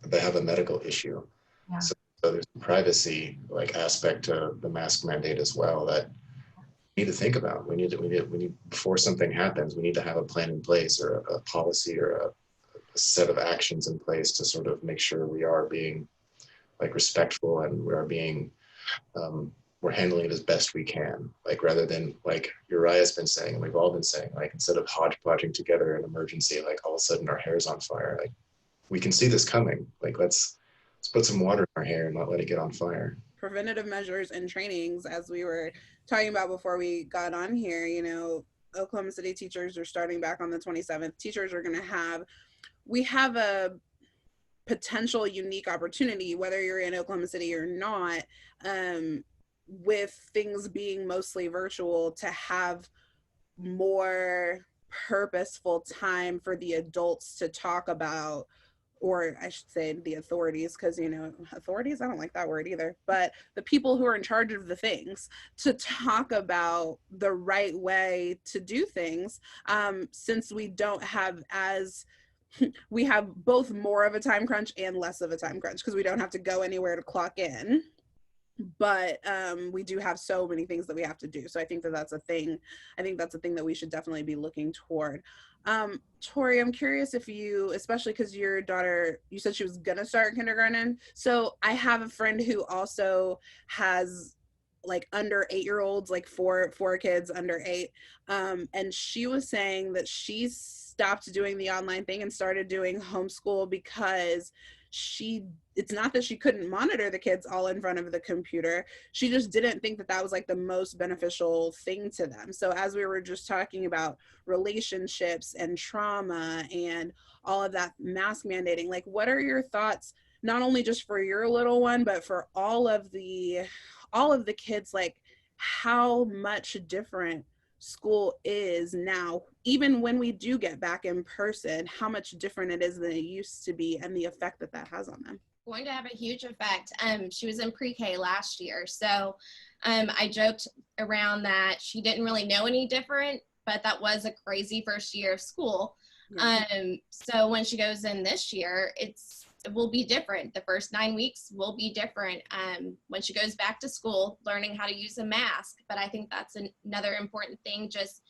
they have a medical issue. Yeah. So there's a privacy like aspect to the mask mandate as well that we need to think about. We need before something happens, we need to have a plan in place or a policy or a set of actions in place to sort of make sure we are being like respectful and we are being we're handling it as best we can, like rather than like Uriah's been saying, and we've all been saying, like instead of hodgepodging together an emergency, like all of a sudden our hair's on fire. Like we can see this coming. Like let's put some water in our hair and not let it get on fire. Preventative measures and trainings, as we were talking about before we got on here, Oklahoma City teachers are starting back on the 27th. Teachers are we have a potential unique opportunity, whether you're in Oklahoma City or not, with things being mostly virtual, to have more purposeful time for the adults to talk about or I should say the authorities, because, you know, authorities, I don't like that word either, but the people who are in charge of the things, to talk about the right way to do things, since we don't have we have both more of a time crunch and less of a time crunch, because we don't have to go anywhere to clock in, but we do have so many things that we have to do. So I think that that's a thing. I think that's a thing that we should definitely be looking toward. Torie, I'm curious if you, especially because your daughter, you said she was gonna start kindergarten. So I have a friend who also has like under 8-year-olds, like four kids under 8. And she was saying that she stopped doing the online thing and started doing homeschool because it's not that she couldn't monitor the kids all in front of the computer. She just didn't think that that was like the most beneficial thing to them. So as we were just talking about relationships and trauma and all of that mask mandating, like what are your thoughts, not only just for your little one, but for all of the kids, like how much different school is now, even when we do get back in person, how much different it is than it used to be, and the effect that that has on them? Going to have a huge effect. She was in pre-K last year, so I joked around that she didn't really know any different, but that was a crazy first year of school. Yeah. So when she goes in this year, it will be different. The first 9 weeks will be different. When she goes back to school, learning how to use a mask. But I think that's another important thing, just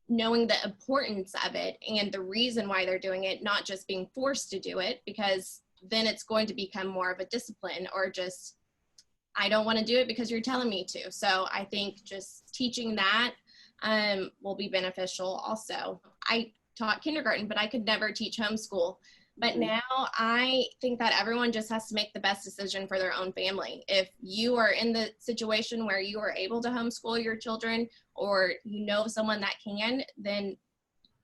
knowing the importance of it and the reason why they're doing it, not just being forced to do it, because then it's going to become more of a discipline, or just, I don't want to do it because you're telling me to. So I think just teaching that will be beneficial also. I taught kindergarten, but I could never teach homeschool. But now I think that everyone just has to make the best decision for their own family. If you are in the situation where you are able to homeschool your children, or you know someone that can, then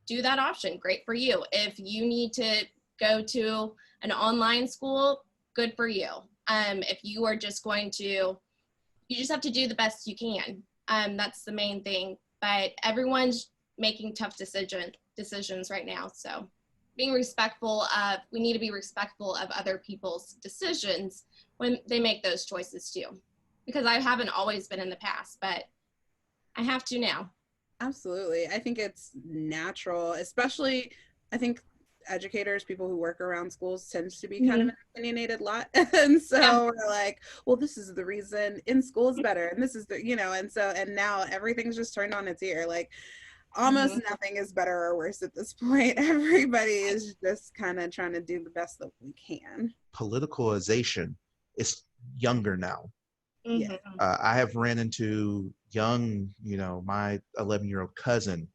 do that option. Great for you. If you need to go to an online school, good for you. If you are just going to, you just have to do the best you can. That's the main thing. But everyone's making tough decisions right now. So being respectful of, we need to be respectful of other people's decisions when they make those choices too. Because I haven't always been in the past, but I have to now. Absolutely. I think it's natural, especially I think educators, people who work around schools, tends to be kind of an opinionated lot. And so we're like, well, this is the reason in school is better. And this is the, you know, and so, and now everything's just turned on its ear. Like almost nothing is better or worse at this point. Everybody is just kind of trying to do the best that we can. Politicalization is younger now. Yeah. I have ran into young, you know, my 11-year-old cousin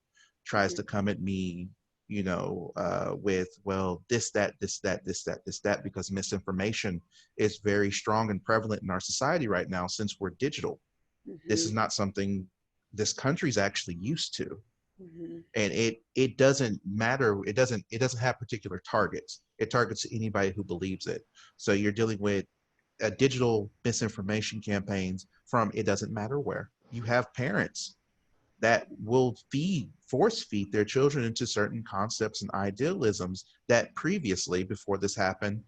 tries to come at me, you know, with, well, this, that, because misinformation is very strong and prevalent in our society right now since we're digital. This is not something this country's actually used to. And it doesn't matter. It doesn't have particular targets. It targets anybody who believes it. So you're dealing with digital misinformation campaigns from it doesn't matter where. You have parents that will force feed their children into certain concepts and idealisms that previously, before this happened,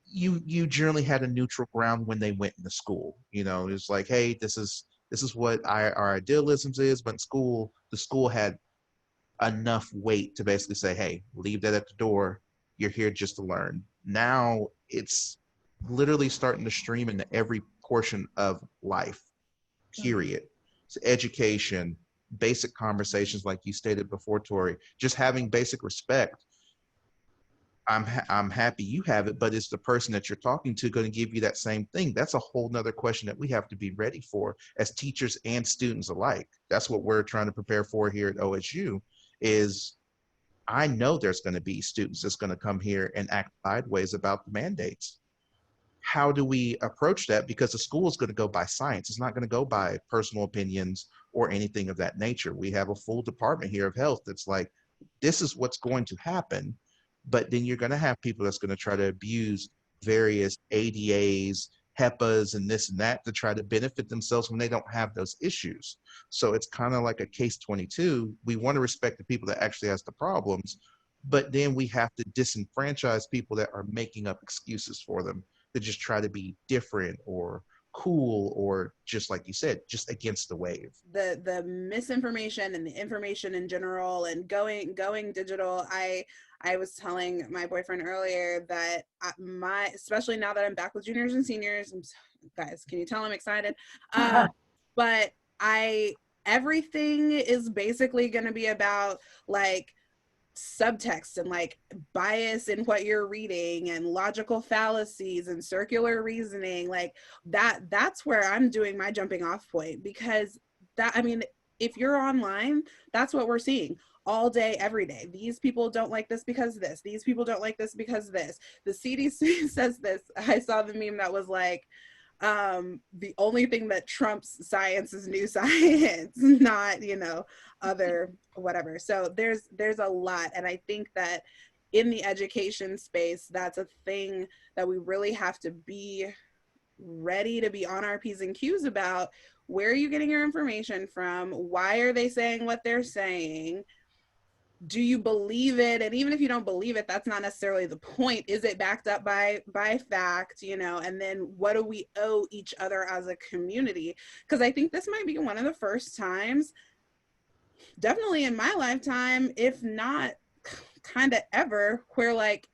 you generally had a neutral ground when they went into school. You know, it's like, hey, this is what our idealisms is, but in school, the school had enough weight to basically say, hey, leave that at the door. You're here just to learn. Now it's literally starting to stream into every portion of life, period. So education, basic conversations, like you stated before, Torie, just having basic respect. I'm happy you have it, but is the person that you're talking to going to give you that same thing? That's a whole nother question that we have to be ready for as teachers and students alike. That's what we're trying to prepare for here at OSU. Is I know there's going to be students that's going to come here and act sideways about the mandates. How do we approach that? Because the school is going to go by science. It's not going to go by personal opinions or anything of that nature. We have a full department here of health that's like, this is what's going to happen. But then you're going to have people that's going to try to abuse various ADAs, HEPAs, and this and that to try to benefit themselves when they don't have those issues. So it's kind of like a case 22. We want to respect the people that actually has the problems, but then we have to disenfranchise people that are making up excuses for them to just try to be different or cool, or just like you said, just against the wave. The misinformation and the information in general and going digital. I was telling my boyfriend earlier that especially now that I'm back with juniors and seniors, guys, can you tell I'm excited? But everything is basically going to be about like subtext and like bias in what you're reading and logical fallacies and circular reasoning. Like that's where I'm doing my jumping off point, because if you're online, that's what we're seeing all day, every day. These people don't like this because this. These people don't like this because this. The CDC says this. I saw the meme that was like, the only thing that trumps science is new science, not, other whatever. So there's a lot. And I think that in the education space, that's a thing that we really have to be ready to be on our P's and Q's about. Where are you getting your information from? Why are they saying what they're saying? Do you believe it? And even if you don't believe it, that's not necessarily the point. Is it backed up by fact, and then what do we owe each other as a community? Because I think this might be one of the first times, definitely in my lifetime, if not kind of ever, where like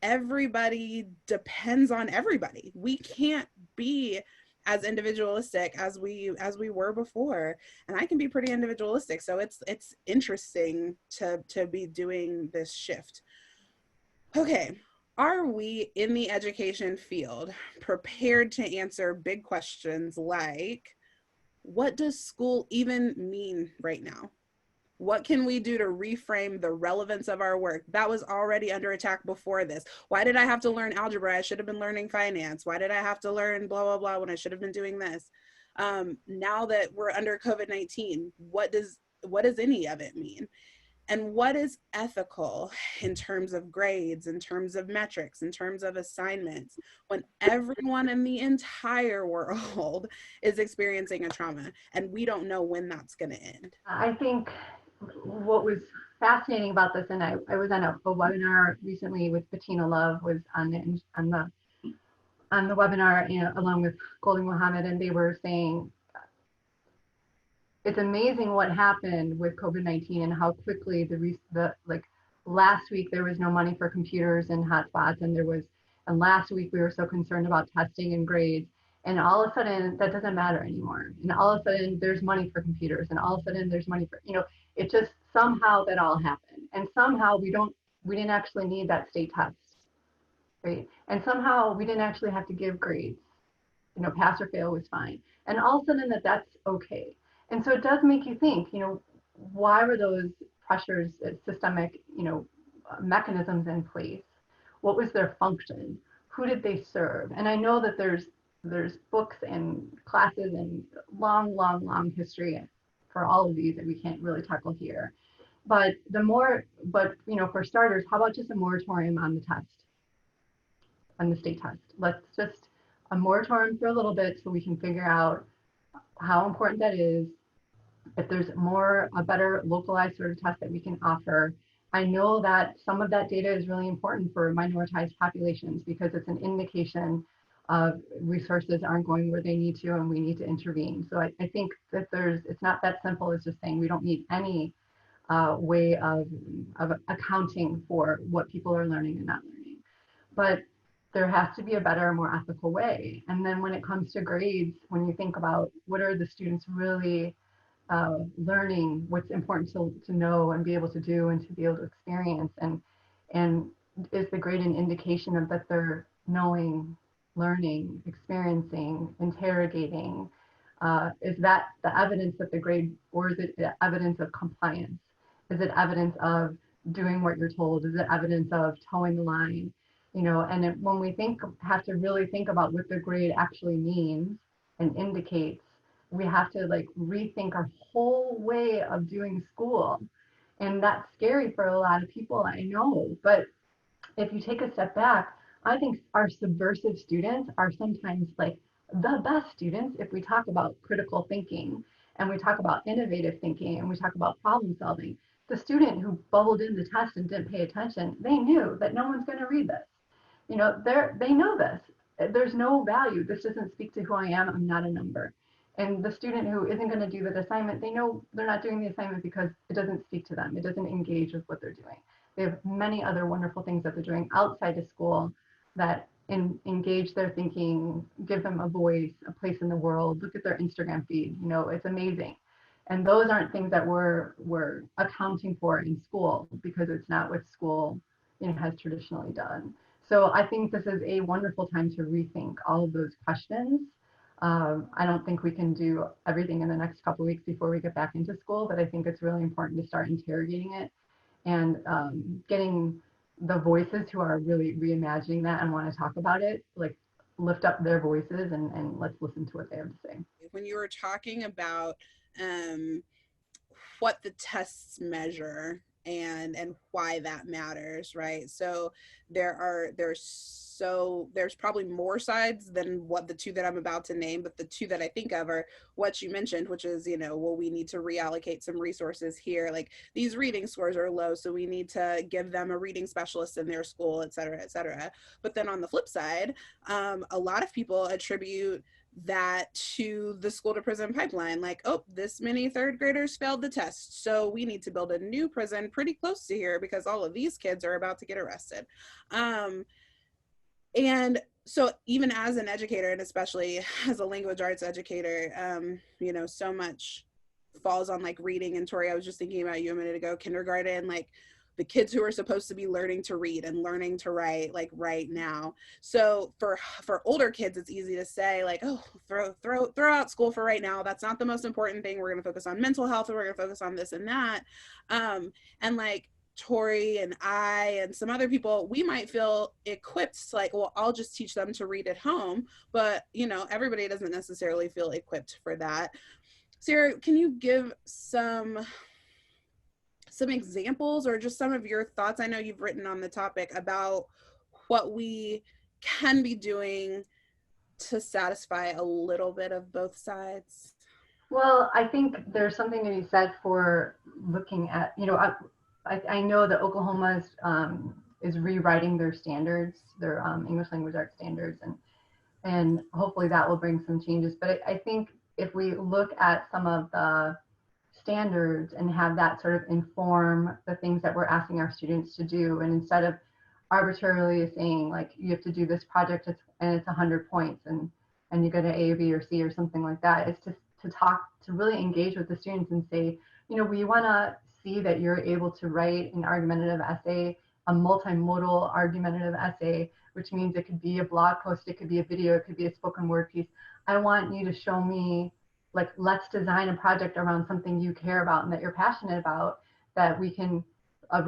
everybody depends on everybody. We can't be as individualistic as we were before, and I can be pretty individualistic. So it's interesting to be doing this shift. Okay, are we in the education field prepared to answer big questions like, what does school even mean right now? What can we do to reframe the relevance of our work? That was already under attack before this. Why did I have to learn algebra? I should have been learning finance. Why did I have to learn blah, blah, blah when I should have been doing this? Now that we're under COVID-19, what does any of it mean? And what is ethical in terms of grades, in terms of metrics, in terms of assignments, when everyone in the entire world is experiencing a trauma and we don't know when that's going to end? I think what was fascinating about this, and I was on a webinar recently with Bettina Love, was on the webinar, along with Goldie Mohammed, and they were saying it's amazing what happened with COVID-19 and how quickly last week there was no money for computers and hotspots, and last week we were so concerned about testing and grades, and all of a sudden that doesn't matter anymore, and all of a sudden there's money for computers, and all of a sudden there's money for, it just somehow that all happened, and somehow we didn't actually need that state test, right? And somehow we didn't actually have to give grades, pass or fail was fine, and all of a sudden that's okay. And so it does make you think, why were those pressures, systemic, mechanisms in place? What was their function? Who did they serve? And I know that there's books and classes and long history for all of these that we can't really tackle here. But for starters, how about just a moratorium on the test, on the state test? Let's just a moratorium for a little bit so we can figure out how important that is. If there's a better localized sort of test that we can offer. I know that some of that data is really important for minoritized populations because it's an indication of resources aren't going where they need to and we need to intervene. So I think that it's not that simple as just saying we don't need any way of accounting for what people are learning and not learning. But there has to be a better, more ethical way. And then when it comes to grades, when you think about what are the students really learning, what's important to know and be able to do and to be able to experience, and is the grade an indication of that they're knowing, learning, experiencing, interrogating? Is that the evidence that the grade, or is it evidence of compliance? Is it evidence of doing what you're told? Is it evidence of towing the line? And when we have to really think about what the grade actually means and indicates, we have to rethink our whole way of doing school. And that's scary for a lot of people, I know. But if you take a step back, I think our subversive students are sometimes the best students if we talk about critical thinking and we talk about innovative thinking and we talk about problem solving. the student who bubbled in the test and didn't pay attention, they knew that no one's going to read this. You know, they know this. There's no value. This doesn't speak to who I am. I'm not a number. And the student who isn't going to do the assignment, they know they're not doing the assignment because it doesn't speak to them. It doesn't engage with what they're doing. They have many other wonderful things that they're doing outside of school that engage their thinking, give them a voice, a place in the world. Look at their Instagram feed. You know, it's amazing. And those aren't things that we're accounting for in school because it's not what school, you know, has traditionally done. So I think this is a wonderful time to rethink all of those questions. I don't think we can do everything in the next couple of weeks before we get back into school, but I think it's really important to start interrogating it and getting the voices who are really reimagining that and want to talk about it, like lift up their voices and let's listen to what they have to say. When you were talking about what the tests measure and why that matters, right? So there's probably more sides than what the two that I'm about to name, but the two that I think of are what you mentioned, which is, you know, well, we need to reallocate some resources here. Like these reading scores are low, so we need to give them a reading specialist in their school, et cetera, et cetera. But then on the flip side, a lot of people attribute that to the school to prison pipeline, like, oh, this many third graders failed the test, so we need to build a new prison pretty close to here because all of these kids are about to get arrested. And so even as an educator, and especially as a language arts educator, you know, so much falls on like reading. And Torie, I was just thinking about you a minute ago, kindergarten, like the kids who are supposed to be learning to read and learning to write, like right now. So for older kids, it's easy to say like, oh, throw out school for right now. That's not the most important thing. We're going to focus on mental health, and we're going to focus on this and that. And like Torie and I and some other people, we might feel equipped to like, well, I'll just teach them to read at home. But, you know, everybody doesn't necessarily feel equipped for that. Sarah, can you give some examples or just some of your thoughts? I know you've written on the topic about what we can be doing to satisfy a little bit of both sides. Well, I think there's something to be said for looking at, you know, I know that Oklahoma is rewriting their standards, their English language arts standards, and hopefully that will bring some changes. But I think if we look at some of the standards and have that sort of inform the things that we're asking our students to do, and instead of arbitrarily saying like you have to do this project and it's 100 points and you get an A, B, or C or something like that, it's to really engage with the students and say, you know, we want to see that you're able to write an argumentative essay, a multimodal argumentative essay, which means it could be a blog post, it could be a video, it could be a spoken word piece. I want you to show me, like, let's design a project around something you care about and that you're passionate about, that we can, a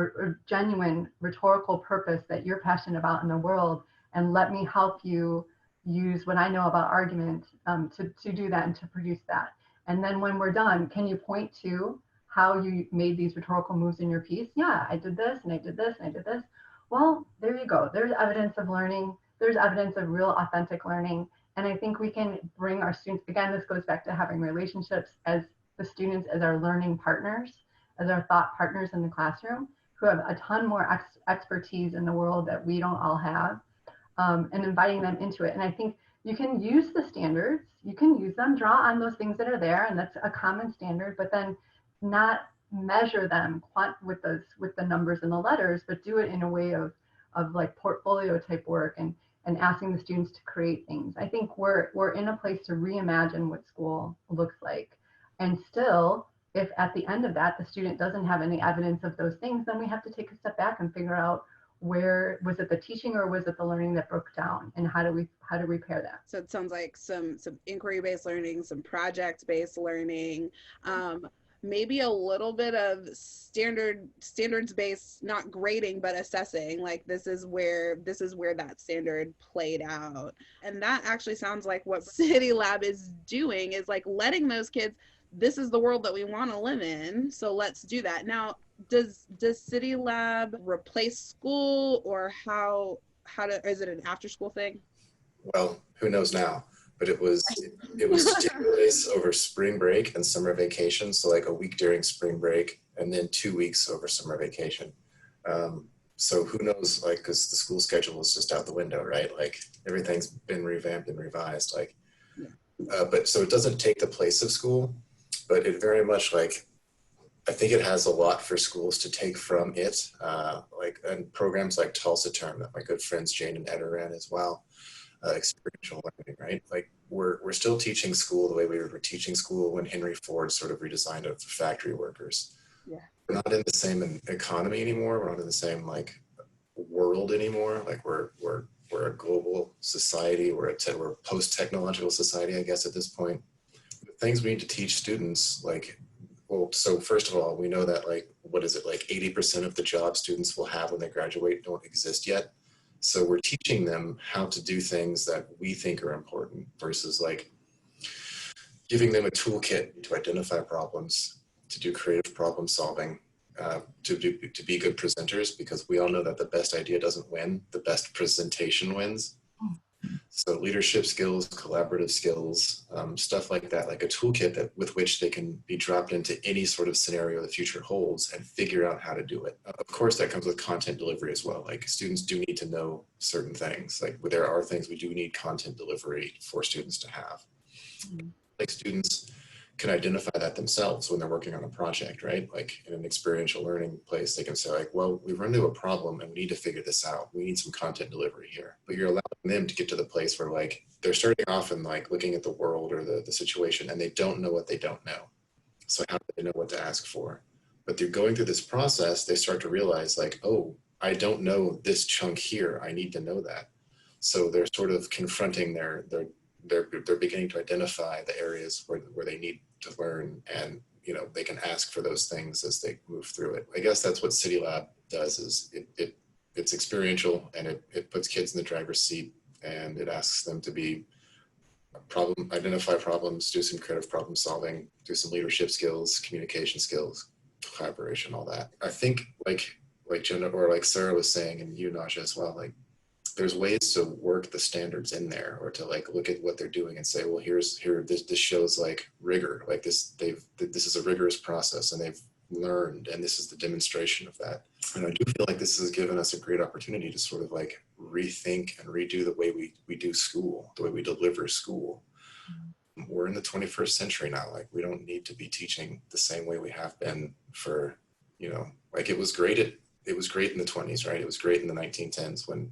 genuine rhetorical purpose that you're passionate about in the world, and let me help you use what I know about argument to do that and to produce that. And then when we're done, can you point to how you made these rhetorical moves in your piece? Yeah, I did this and I did this and I did this. Well, there you go. There's evidence of learning. There's evidence of real authentic learning. And I think we can bring our students, again, this goes back to having relationships as the students, as our learning partners, as our thought partners in the classroom, who have a ton more expertise in the world that we don't all have, and inviting them into it. And I think you can use the standards, you can use them, draw on those things that are there, and that's a common standard, but then not measure them with the numbers and the letters, but do it in a way of like portfolio type work and asking the students to create things. I think we're in a place to reimagine what school looks like. And still, if at the end of that, the student doesn't have any evidence of those things, then we have to take a step back and figure out, where was it the teaching or was it the learning that broke down, and how do we repair that? So it sounds like some inquiry-based learning, some project-based learning, maybe a little bit of standards-based, not grading, but assessing, like this is where that standard played out. And that actually sounds like what City Lab is doing, is like letting those kids, this is the world that we want to live in, so let's do that. Now, does City Lab replace school, or is it an after school thing? Well, who knows now? But it was 2 days over spring break and summer vacation. So like a week during spring break and then 2 weeks over summer vacation. So who knows, like, because the school schedule is just out the window, right? Like everything's been revamped and revised, like, but so it doesn't take the place of school, but it very much, like, I think it has a lot for schools to take from it, like, and programs like Tulsa Term that my good friends Jane and Ed are in as well, experiential learning, right? Like we're still teaching school the way we were teaching school when Henry Ford sort of redesigned it for factory workers. Yeah. We're not in the same economy anymore. We're not in the same like world anymore. Like we're a global society. We're a post-technological society, I guess, at this point. The things we need to teach students, like, well, so first of all, we know that, like, what is it, like 80% of the jobs students will have when they graduate don't exist yet. So we're teaching them how to do things that we think are important versus like giving them a toolkit to identify problems, to do creative problem solving, to be good presenters, because we all know that the best idea doesn't win, the best presentation wins. So leadership skills, collaborative skills, stuff like that, like a toolkit with which they can be dropped into any sort of scenario the future holds and figure out how to do it. Of course, that comes with content delivery as well. Like students do need to know certain things. Like there are things we do need content delivery for students to have. Like students can identify that themselves when they're working on a project, right? Like in an experiential learning place, they can say like, well, we run into a problem and we need to figure this out. We need some content delivery here. But you're allowing them to get to the place where like they're starting off and like looking at the world or the situation and they don't know what they don't know. So how do they know what to ask for? But through going through this process, they start to realize like, oh, I don't know this chunk here. I need to know that. So they're sort of confronting they're beginning to identify the areas where they need to learn, and they can ask for those things as they move through it. I guess that's what City Lab does, is it's experiential, and it puts kids in the driver's seat, and it asks them to identify problems, do some creative problem solving, do some leadership skills, communication skills, collaboration, all that. I think like Jenna or like Sarah was saying, and you, Najah, as well, like there's ways to work the standards in there, or to like look at what they're doing and say, well, this shows like rigor, like this is a rigorous process and they've learned, and this is the demonstration of that. And I do feel like this has given us a great opportunity to sort of like rethink and redo the way we do school, the way we deliver school. We're in the 21st century now. Like we don't need to be teaching the same way we have been for, like it was great in the 20s, right? It was great in the 1910s when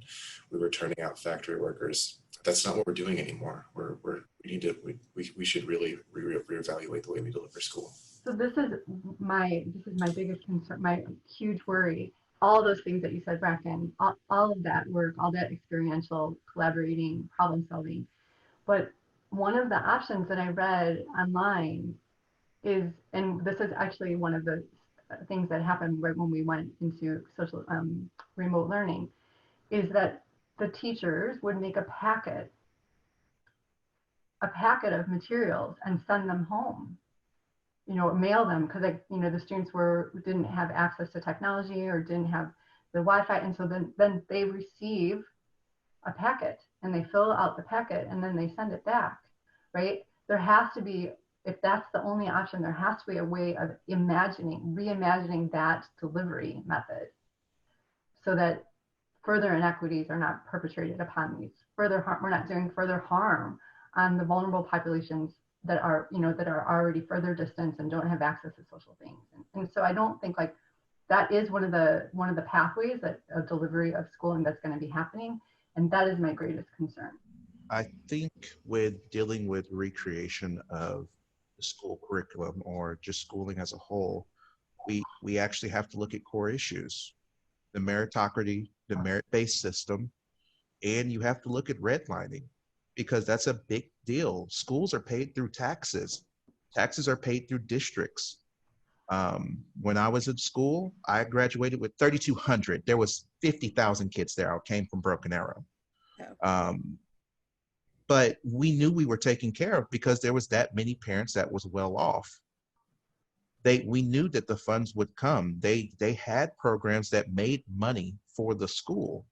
we were turning out factory workers. That's not what we're doing anymore. We should really reevaluate the way we deliver school. So this is my biggest concern, my huge worry. All those things that you said, Bracken, all of that work, all that experiential collaborating, problem solving. But one of the options that I read online is, and this is actually one of the things that happened right when we went into social remote learning, is that the teachers would make a packet of materials and send them home, mail them, because the students didn't have access to technology or didn't have the Wi-Fi, and so then they receive a packet and they fill out the packet and then they send it back, right? There has to be, if that's the only option, there has to be a way of reimagining that delivery method so that further inequities are not perpetrated upon these. Further harm, we're not doing further harm on the vulnerable populations that are already further distanced and don't have access to social things. And so I don't think like that is one of the pathways that a delivery of schooling that's going to be happening. And that is my greatest concern. I think with dealing with recreation of the school curriculum or just schooling as a whole, we actually have to look at core issues, the meritocracy, the merit-based system, and you have to look at redlining, because that's a big deal. Schools are paid through taxes. Taxes are paid through districts. When I was in school, I graduated with 3,200. There was 50,000 kids there. I came from Broken Arrow. But we knew we were taken care of because there was that many parents that was well off. We knew that the funds would come. They had programs that made money for the school.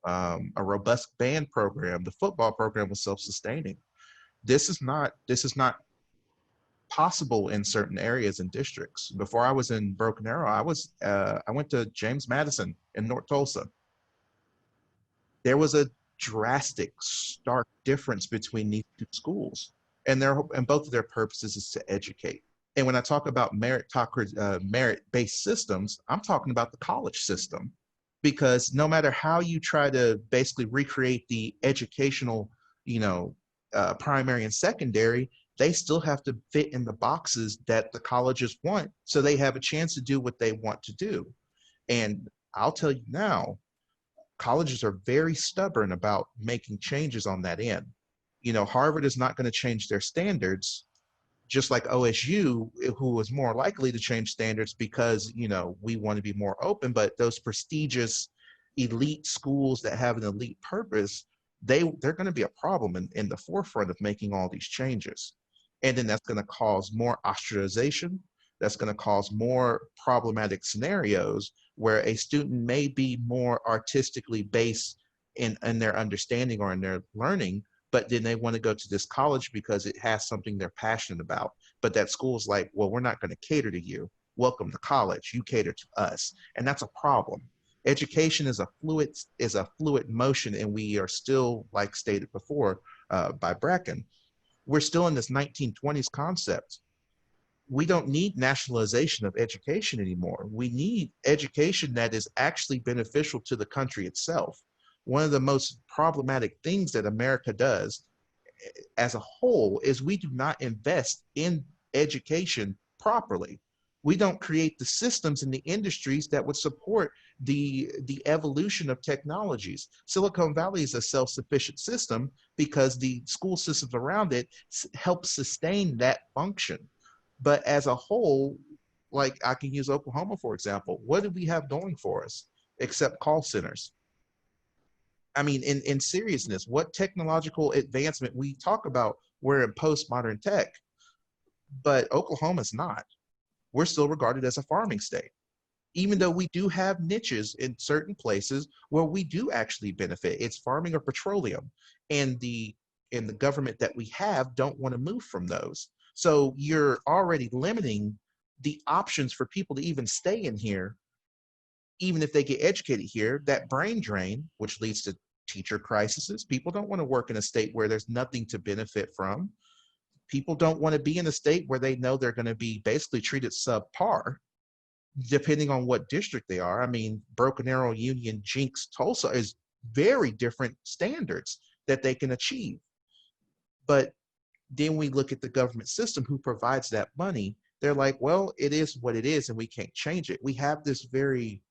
A robust band program. The football program was self-sustaining. This is not possible in certain areas and districts. Before I was in Broken Arrow, I went to James Madison in North Tulsa. There was a drastic, stark difference between these two schools, and both of their purposes is to educate. And when I talk about merit-based systems, I'm talking about the college system, because no matter how you try to basically recreate the educational, primary and secondary, they still have to fit in the boxes that the colleges want, so they have a chance to do what they want to do. And I'll tell you now, colleges are very stubborn about making changes on that end. Harvard is not going to change their standards, just like OSU, who was more likely to change standards because, we want to be more open. But those prestigious elite schools that have an elite purpose, they're going to be a problem in the forefront of making all these changes. And then that's going to cause more ostracization. That's going to cause more problematic scenarios where a student may be more artistically based in their understanding or in their learning, but then they want to go to this college because it has something they're passionate about. But that school's like, well, we're not going to cater to you. Welcome to college. You cater to us. And that's a problem. Education is a fluid motion, and we are still, like stated before by Bracken, we're still in this 1920s concept. We don't need nationalization of education anymore. We need education that is actually beneficial to the country itself. One of the most problematic things that America does as a whole is we do not invest in education properly. We don't create the systems and the industries that would support the evolution of technologies. Silicon Valley is a self-sufficient system because the school systems around it help sustain that function. But as a whole, like I can use Oklahoma, for example, what do we have going for us except call centers? I mean, in seriousness, what technological advancement we talk about, we're in postmodern tech, but Oklahoma's not. We're still regarded as a farming state, even though we do have niches in certain places where we do actually benefit. It's farming or petroleum, and the government that we have don't want to move from those. So you're already limiting the options for people to even stay in here, even if they get educated here. That brain drain, which leads to teacher crises. People don't want to work in a state where there's nothing to benefit from. People don't want to be in a state where they know they're going to be basically treated subpar, depending on what district they are. I mean, Broken Arrow, Union, Jinx, Tulsa is very different standards that they can achieve. But then we look at the government system who provides that money. They're like, well, it is what it is and we can't change it. We have this very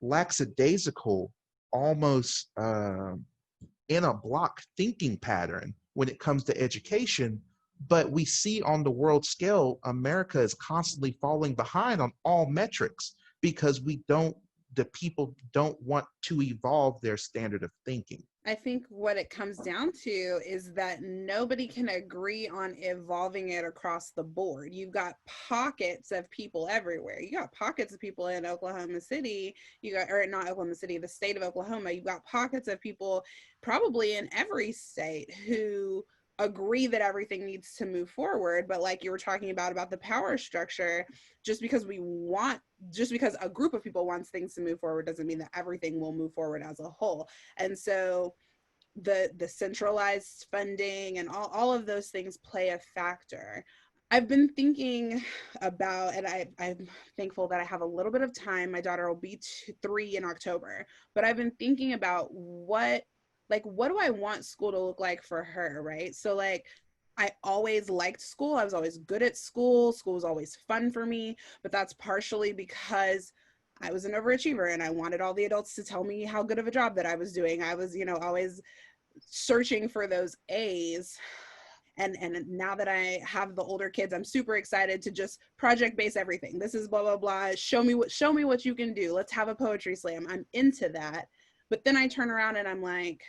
lackadaisical, almost in a block thinking pattern when it comes to education. But we see on the world scale, America is constantly falling behind on all metrics because the people don't want to evolve their standard of thinking. I think what it comes down to is that nobody can agree on evolving it across the board. You've got pockets of people everywhere. You got pockets of people in Oklahoma City, or not Oklahoma City, the state of Oklahoma. You've got pockets of people probably in every state who agree that everything needs to move forward. But like you were talking about the power structure, just because a group of people wants things to move forward doesn't mean that everything will move forward as a whole. And so the centralized funding and all of those things play a factor. I've been thinking about, and I'm thankful that I have a little bit of time. My daughter will be 3 in October, but I've been thinking about what do I want school to look like for her, right? So like, I always liked school. I was always good at school. School was always fun for me, but that's partially because I was an overachiever and I wanted all the adults to tell me how good of a job that I was doing. I was, always searching for those A's. And now that I have the older kids, I'm super excited to just project base everything. This is blah, blah, blah. Show me what you can do. Let's have a poetry slam. I'm into that. But then I turn around and I'm like,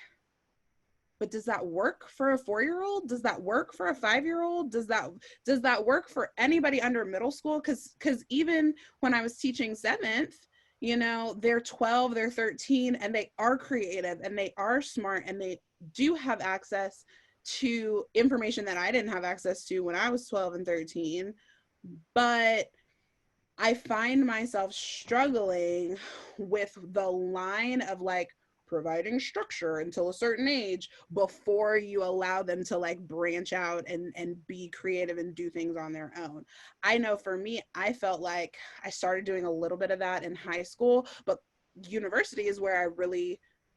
but does that work for a 4-year-old? Does that work for a 5-year-old? Does that work for anybody under middle school? Because even when I was teaching 7th, they're 12, they're 13, and they are creative and they are smart and they do have access to information that I didn't have access to when I was 12 and 13. But I find myself struggling with the line of like providing structure until a certain age before you allow them to like branch out and be creative and do things on their own. I know for me, I felt like I started doing a little bit of that in high school, but university is where I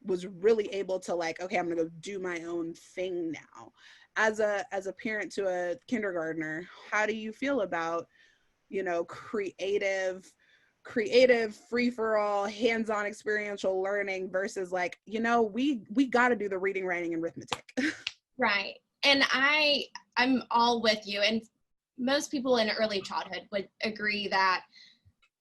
was really able to like, okay, I'm gonna go do my own thing now. As a parent to a kindergartner, how do you feel about, you know, creative free-for-all hands-on experiential learning versus like, you know, we got to do the reading, writing, and arithmetic? Right. And I'm all with you. And most people in early childhood would agree that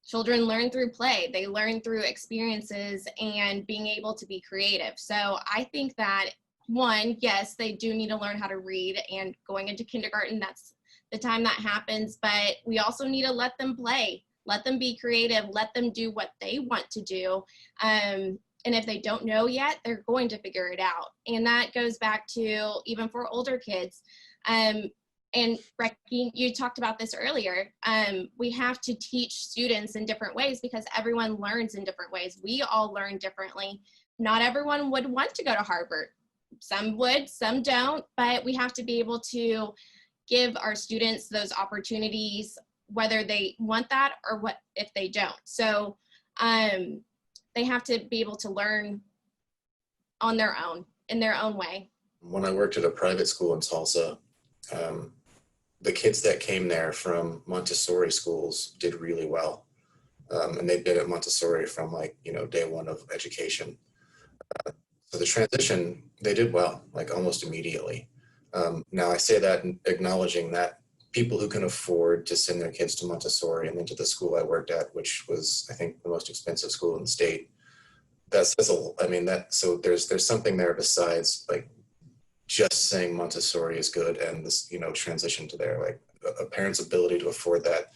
children learn through play. They learn through experiences and being able to be creative. So I think that, one, yes, they do need to learn how to read, and going into kindergarten, that's the time that happens. But we also need to let them play, let them be creative, let them do what they want to do. And if they don't know yet, they're going to figure it out. And that goes back to even for older kids. And Bracken, you talked about this earlier. We have to teach students in different ways because everyone learns in different ways. We all learn differently. Not everyone would want to go to Harvard. Some would, some don't, but we have to be able to give our students those opportunities, whether they want that or what if they don't. So they have to be able to learn on their own, in their own way. When I worked at a private school in Tulsa, the kids that came there from Montessori schools did really well. And they'd been at Montessori from like, you know, day one of education. So the transition, they did well, like almost immediately. Now I say that acknowledging that people who can afford to send their kids to Montessori and then to the school I worked at, which was, I think, the most expensive school in the state, that says I mean, so there's something there besides like just saying Montessori is good and this, you know, transition to there, like a parent's ability to afford that.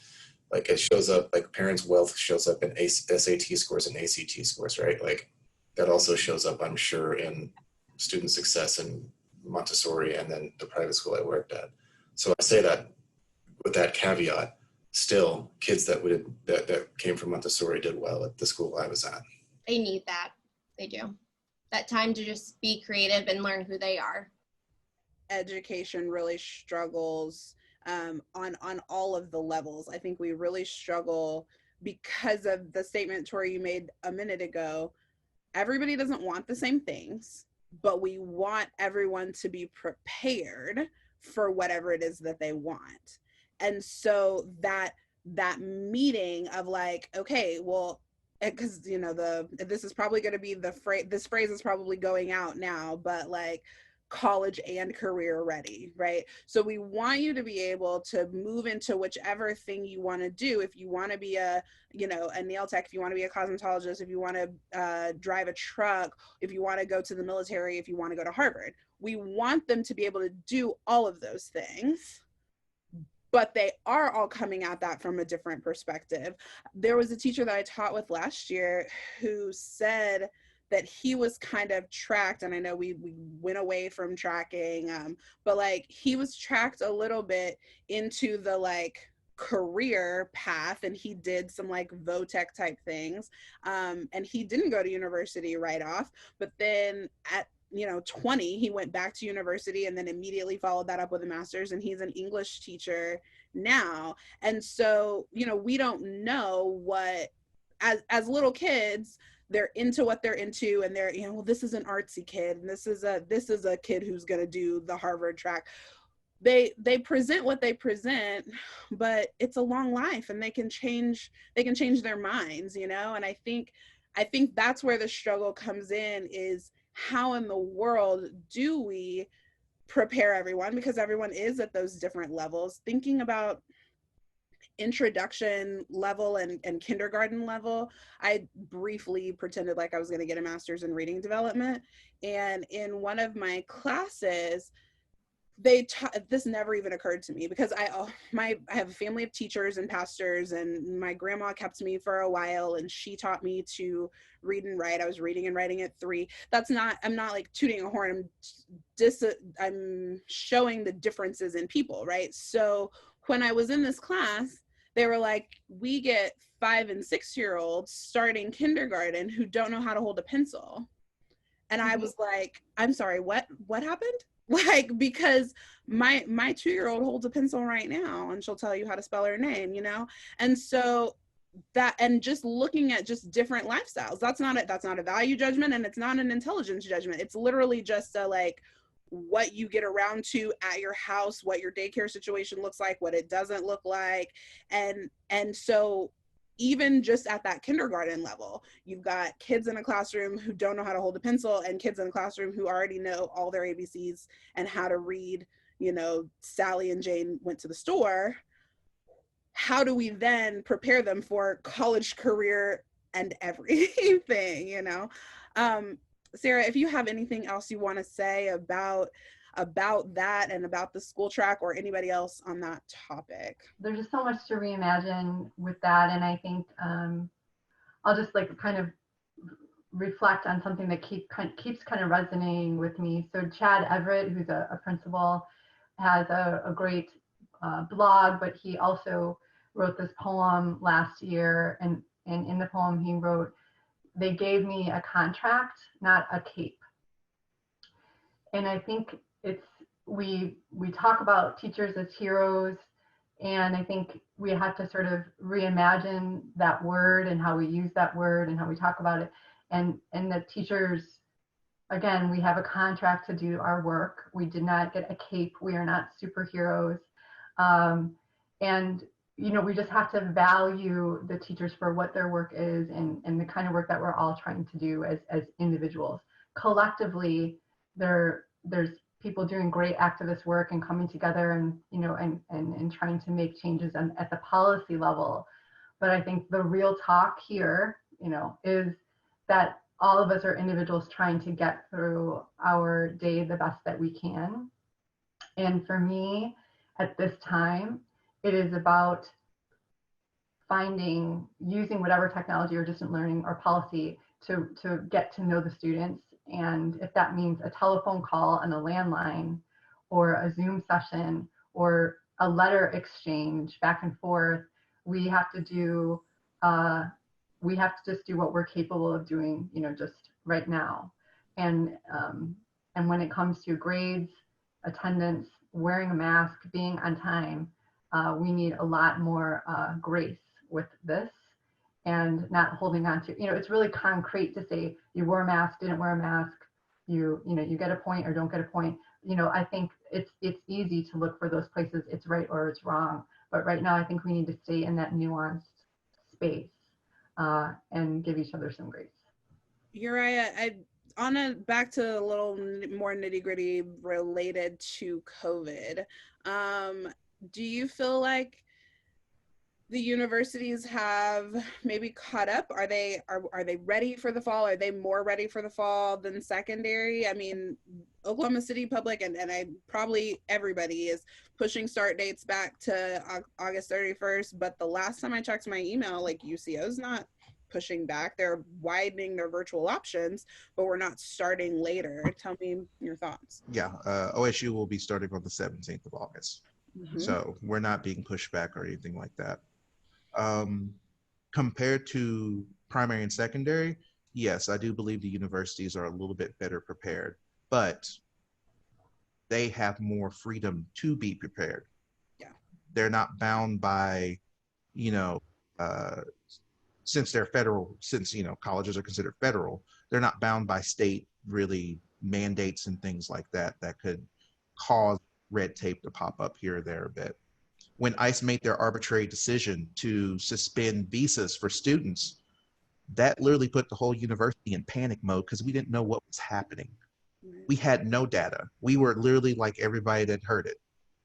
Like it shows up, like parents' wealth shows up in SAT scores and ACT scores, right? Like that also shows up, I'm sure, in student success in Montessori and then the private school I worked at. So I say that with that caveat, still kids that came from Montessori did well at the school I was at. They need that. They do. That time to just be creative and learn who they are. Education really struggles on all of the levels. I think we really struggle because of the statement, Torie, you made a minute ago. Everybody doesn't want the same things, but we want everyone to be prepared for whatever it is that they want. And so that meeting of like, okay, well, because, you know, this is probably going to be this phrase is probably going out now, but like college and career ready, right? So we want you to be able to move into whichever thing you want to do. If you want to be a nail tech, if you want to be a cosmetologist, if you want to drive a truck, if you want to go to the military, if you want to go to Harvard, we want them to be able to do all of those things. But they are all coming at that from a different perspective. There was a teacher that I taught with last year who said that he was kind of tracked, and I know we went away from tracking, but like he was tracked a little bit into the like career path, and he did some like vo-tech type things, and he didn't go to university right off, but then at 20, he went back to university and then immediately followed that up with a master's, and he's an English teacher now. And so, we don't know what, as little kids, they're into what they're into, and they're, well, this is an artsy kid, and this is a kid who's going to do the Harvard track. They present what they present, but it's a long life, and they can change their minds, and I think that's where the struggle comes in, is how in the world do we prepare everyone, because everyone is at those different levels, thinking about introduction level and kindergarten level. I briefly pretended like I was going to get a master's in reading development, and in one of my classes, this never even occurred to me, because I have a family of teachers and pastors, and my grandma kept me for a while, and she taught me to read and write. I was reading and writing at 3. I'm not like tooting a horn. I'm showing the differences in people, right? So when I was in this class, they were like, we get 5 and 6-year-olds starting kindergarten who don't know how to hold a pencil. And I was like, I'm sorry, what happened? Like, because my 2-year-old holds a pencil right now, and she'll tell you how to spell her name, you know? And so that, and just looking at just different lifestyles, that's not a value judgment, and it's not an intelligence judgment. It's literally just a, like, what you get around to at your house, what your daycare situation looks like, what it doesn't look like. And so even just at that kindergarten level, you've got kids in a classroom who don't know how to hold a pencil, and kids in a classroom who already know all their ABCs and how to read, you know, Sally and Jane went to the store. How do we then prepare them for college, career, and everything, you know? Sarah, if you have anything else you want to say about that and about the school track, or anybody else on that topic. There's just so much to reimagine with that. And I think I'll just like kind of reflect on something that keeps kind of resonating with me. So Chad Everett, who's a principal, has a great blog, but he also wrote this poem last year. And in the poem he wrote, "They gave me a contract, not a cape." And I think we talk about teachers as heroes, and I think we have to sort of reimagine that word and how we use that word and how we talk about it. And that teachers, again, we have a contract to do our work. We did not get a cape. We are not superheroes. And you know, we just have to value the teachers for what their work is, and the kind of work that we're all trying to do as individuals. Collectively, there's people doing great activist work and coming together and, you know, and trying to make changes at the policy level. But I think the real talk here, you know, is that all of us are individuals trying to get through our day the best that we can. And for me, at this time, it is about using whatever technology or distant learning or policy to get to know the students. And if that means a telephone call on a landline, or a Zoom session, or a letter exchange back and forth, we have to just do what we're capable of doing, you know, just right now. And when it comes to grades, attendance, wearing a mask, being on time, we need a lot more grace with this, and not holding on to, you know, it's really concrete to say you wore a mask, didn't wear a mask, you know, you get a point or don't get a point. You know, I think it's easy to look for those places, it's right or it's wrong. But right now, I think we need to stay in that nuanced space and give each other some grace. Uriah, back to a little more nitty gritty related to COVID. Do you feel like the universities have maybe caught up? Are they ready for the fall? Are they more ready for the fall than secondary? I mean, Oklahoma City Public and probably everybody is pushing start dates back to August 31st. But the last time I checked my email, like, UCO's not pushing back. They're widening their virtual options, but we're not starting later. Tell me your thoughts. Yeah, OSU will be starting on the 17th of August. Mm-hmm. So we're not being pushed back or anything like that. Compared to primary and secondary, yes, I do believe the universities are a little bit better prepared, but they have more freedom to be prepared. Yeah. They're not bound by, you know, since they're federal, since, you know, colleges are considered federal, they're not bound by state really mandates and things like that could cause red tape to pop up here or there a bit. When ICE made their arbitrary decision to suspend visas for students, that literally put the whole university in panic mode because we didn't know what was happening. We had no data. We were literally like everybody that heard it.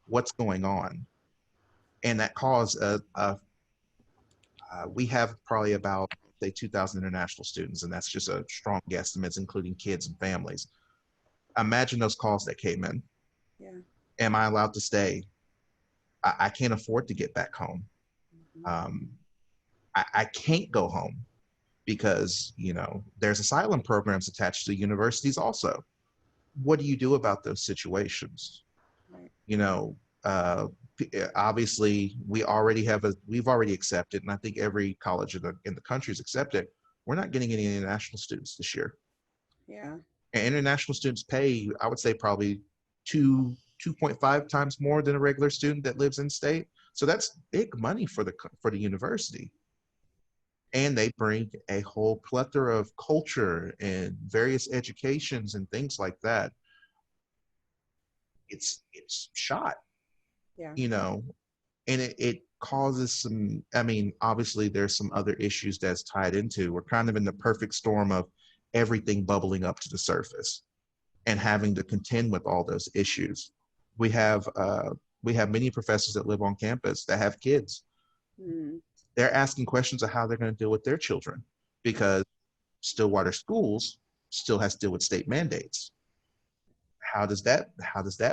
What's going on? And that caused we have probably about, say, 2,000 international students, and that's just a strong guesstimate, including kids and families. Imagine those calls that came in. Yeah. Am I allowed to stay? I can't afford to get back home. I can't go home because, you know, there's asylum programs attached to universities also. What do you do about those situations? Right. You know, obviously we've already accepted, and I think every college in the country has accepted, we're not getting any international students this year. Yeah. And international students pay, I would say, probably 2.5 times more than a regular student that lives in state. So that's big money for the university. And they bring a whole plethora of culture and various educations and things like that. It's shot, Yeah. you know, and it causes some, I mean, obviously there's some other issues that's tied into. We're kind of in the perfect storm of everything bubbling up to the surface and having to contend with all those issues. We have many professors that live on campus that have kids. Mm. They're asking questions of how they're going to deal with their children, because Stillwater Schools still has to deal with state mandates. How does that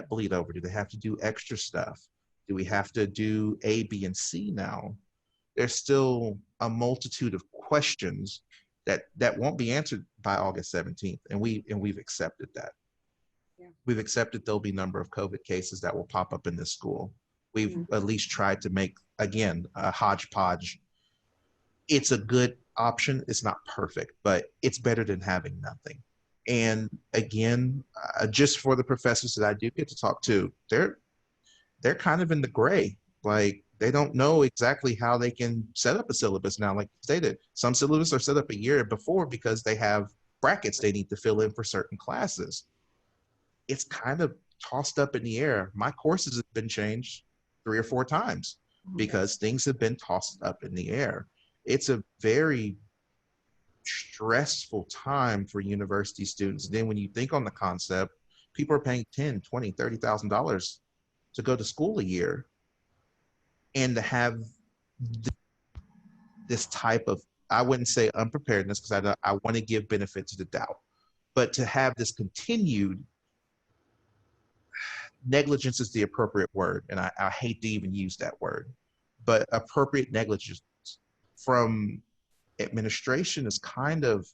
bleed over? Do they have to do extra stuff? Do we have to do A, B, and C now? There's still a multitude of questions that won't be answered by August 17th, and we've accepted that. Yeah. We've accepted there'll be a number of COVID cases that will pop up in this school. We've at least tried to make, again, a hodgepodge. It's a good option. It's not perfect, but it's better than having nothing. And again, just for the professors that I do get to talk to, they're kind of in the gray. Like, they don't know exactly how they can set up a syllabus now. Like you stated, some syllabus are set up a year before because they have brackets they need to fill in for certain classes. It's kind of tossed up in the air. My courses have been changed 3 or 4 times because things have been tossed up in the air. It's a very stressful time for university students. Then when you think on the concept, people are paying $10,000, $20,000, $30,000 to go to school a year, and to have this type of, I wouldn't say unpreparedness, because I want to give benefit to the doubt, but to have this continued negligence is the appropriate word, and I hate to even use that word, but appropriate negligence from administration is kind of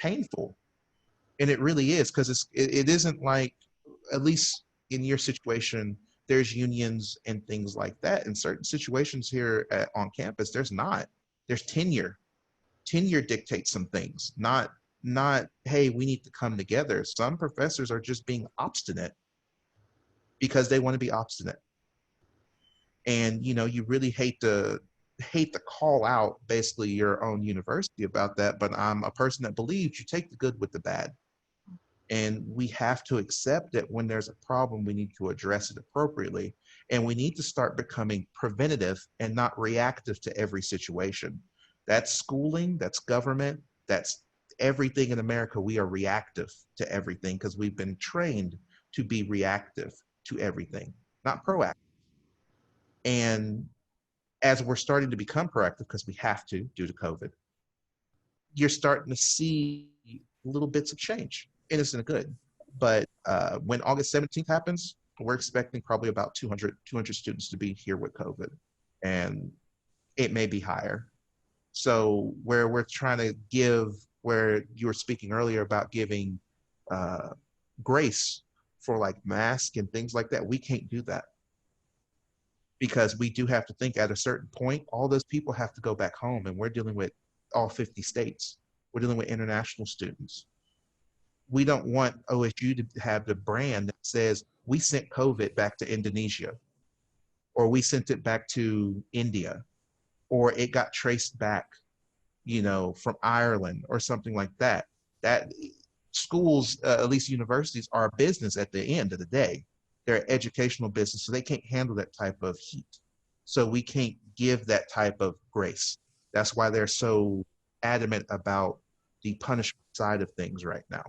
painful. And it really is, because it isn't like, at least in your situation, there's unions and things like that. In certain situations here on campus, there's tenure. Tenure dictates some things, not, hey, we need to come together. Some professors are just being obstinate because they want to be obstinate. And, you know, you really hate to call out basically your own university about that, but I'm a person that believes you take the good with the bad. And we have to accept that when there's a problem, we need to address it appropriately. And we need to start becoming preventative and not reactive to every situation. That's schooling, that's government, that's everything in America. We are reactive to everything because we've been trained to be reactive to everything, not proactive. And as we're starting to become proactive, because we have to due to COVID, you're starting to see little bits of change. Innocent and good. But when August 17th happens, we're expecting probably about 200 students to be here with COVID. And it may be higher. So where we're trying to give, where you were speaking earlier about giving grace for like masks and things like that, we can't do that. Because we do have to think at a certain point, all those people have to go back home, and we're dealing with all 50 states. We're dealing with international students. We don't want OSU to have the brand that says we sent COVID back to Indonesia, or we sent it back to India, or it got traced back, you know, from Ireland or something like that. That schools, at least universities, are a business at the end of the day. They're an educational business, so they can't handle that type of heat. So we can't give that type of grace. That's why they're so adamant about the punishment side of things right now.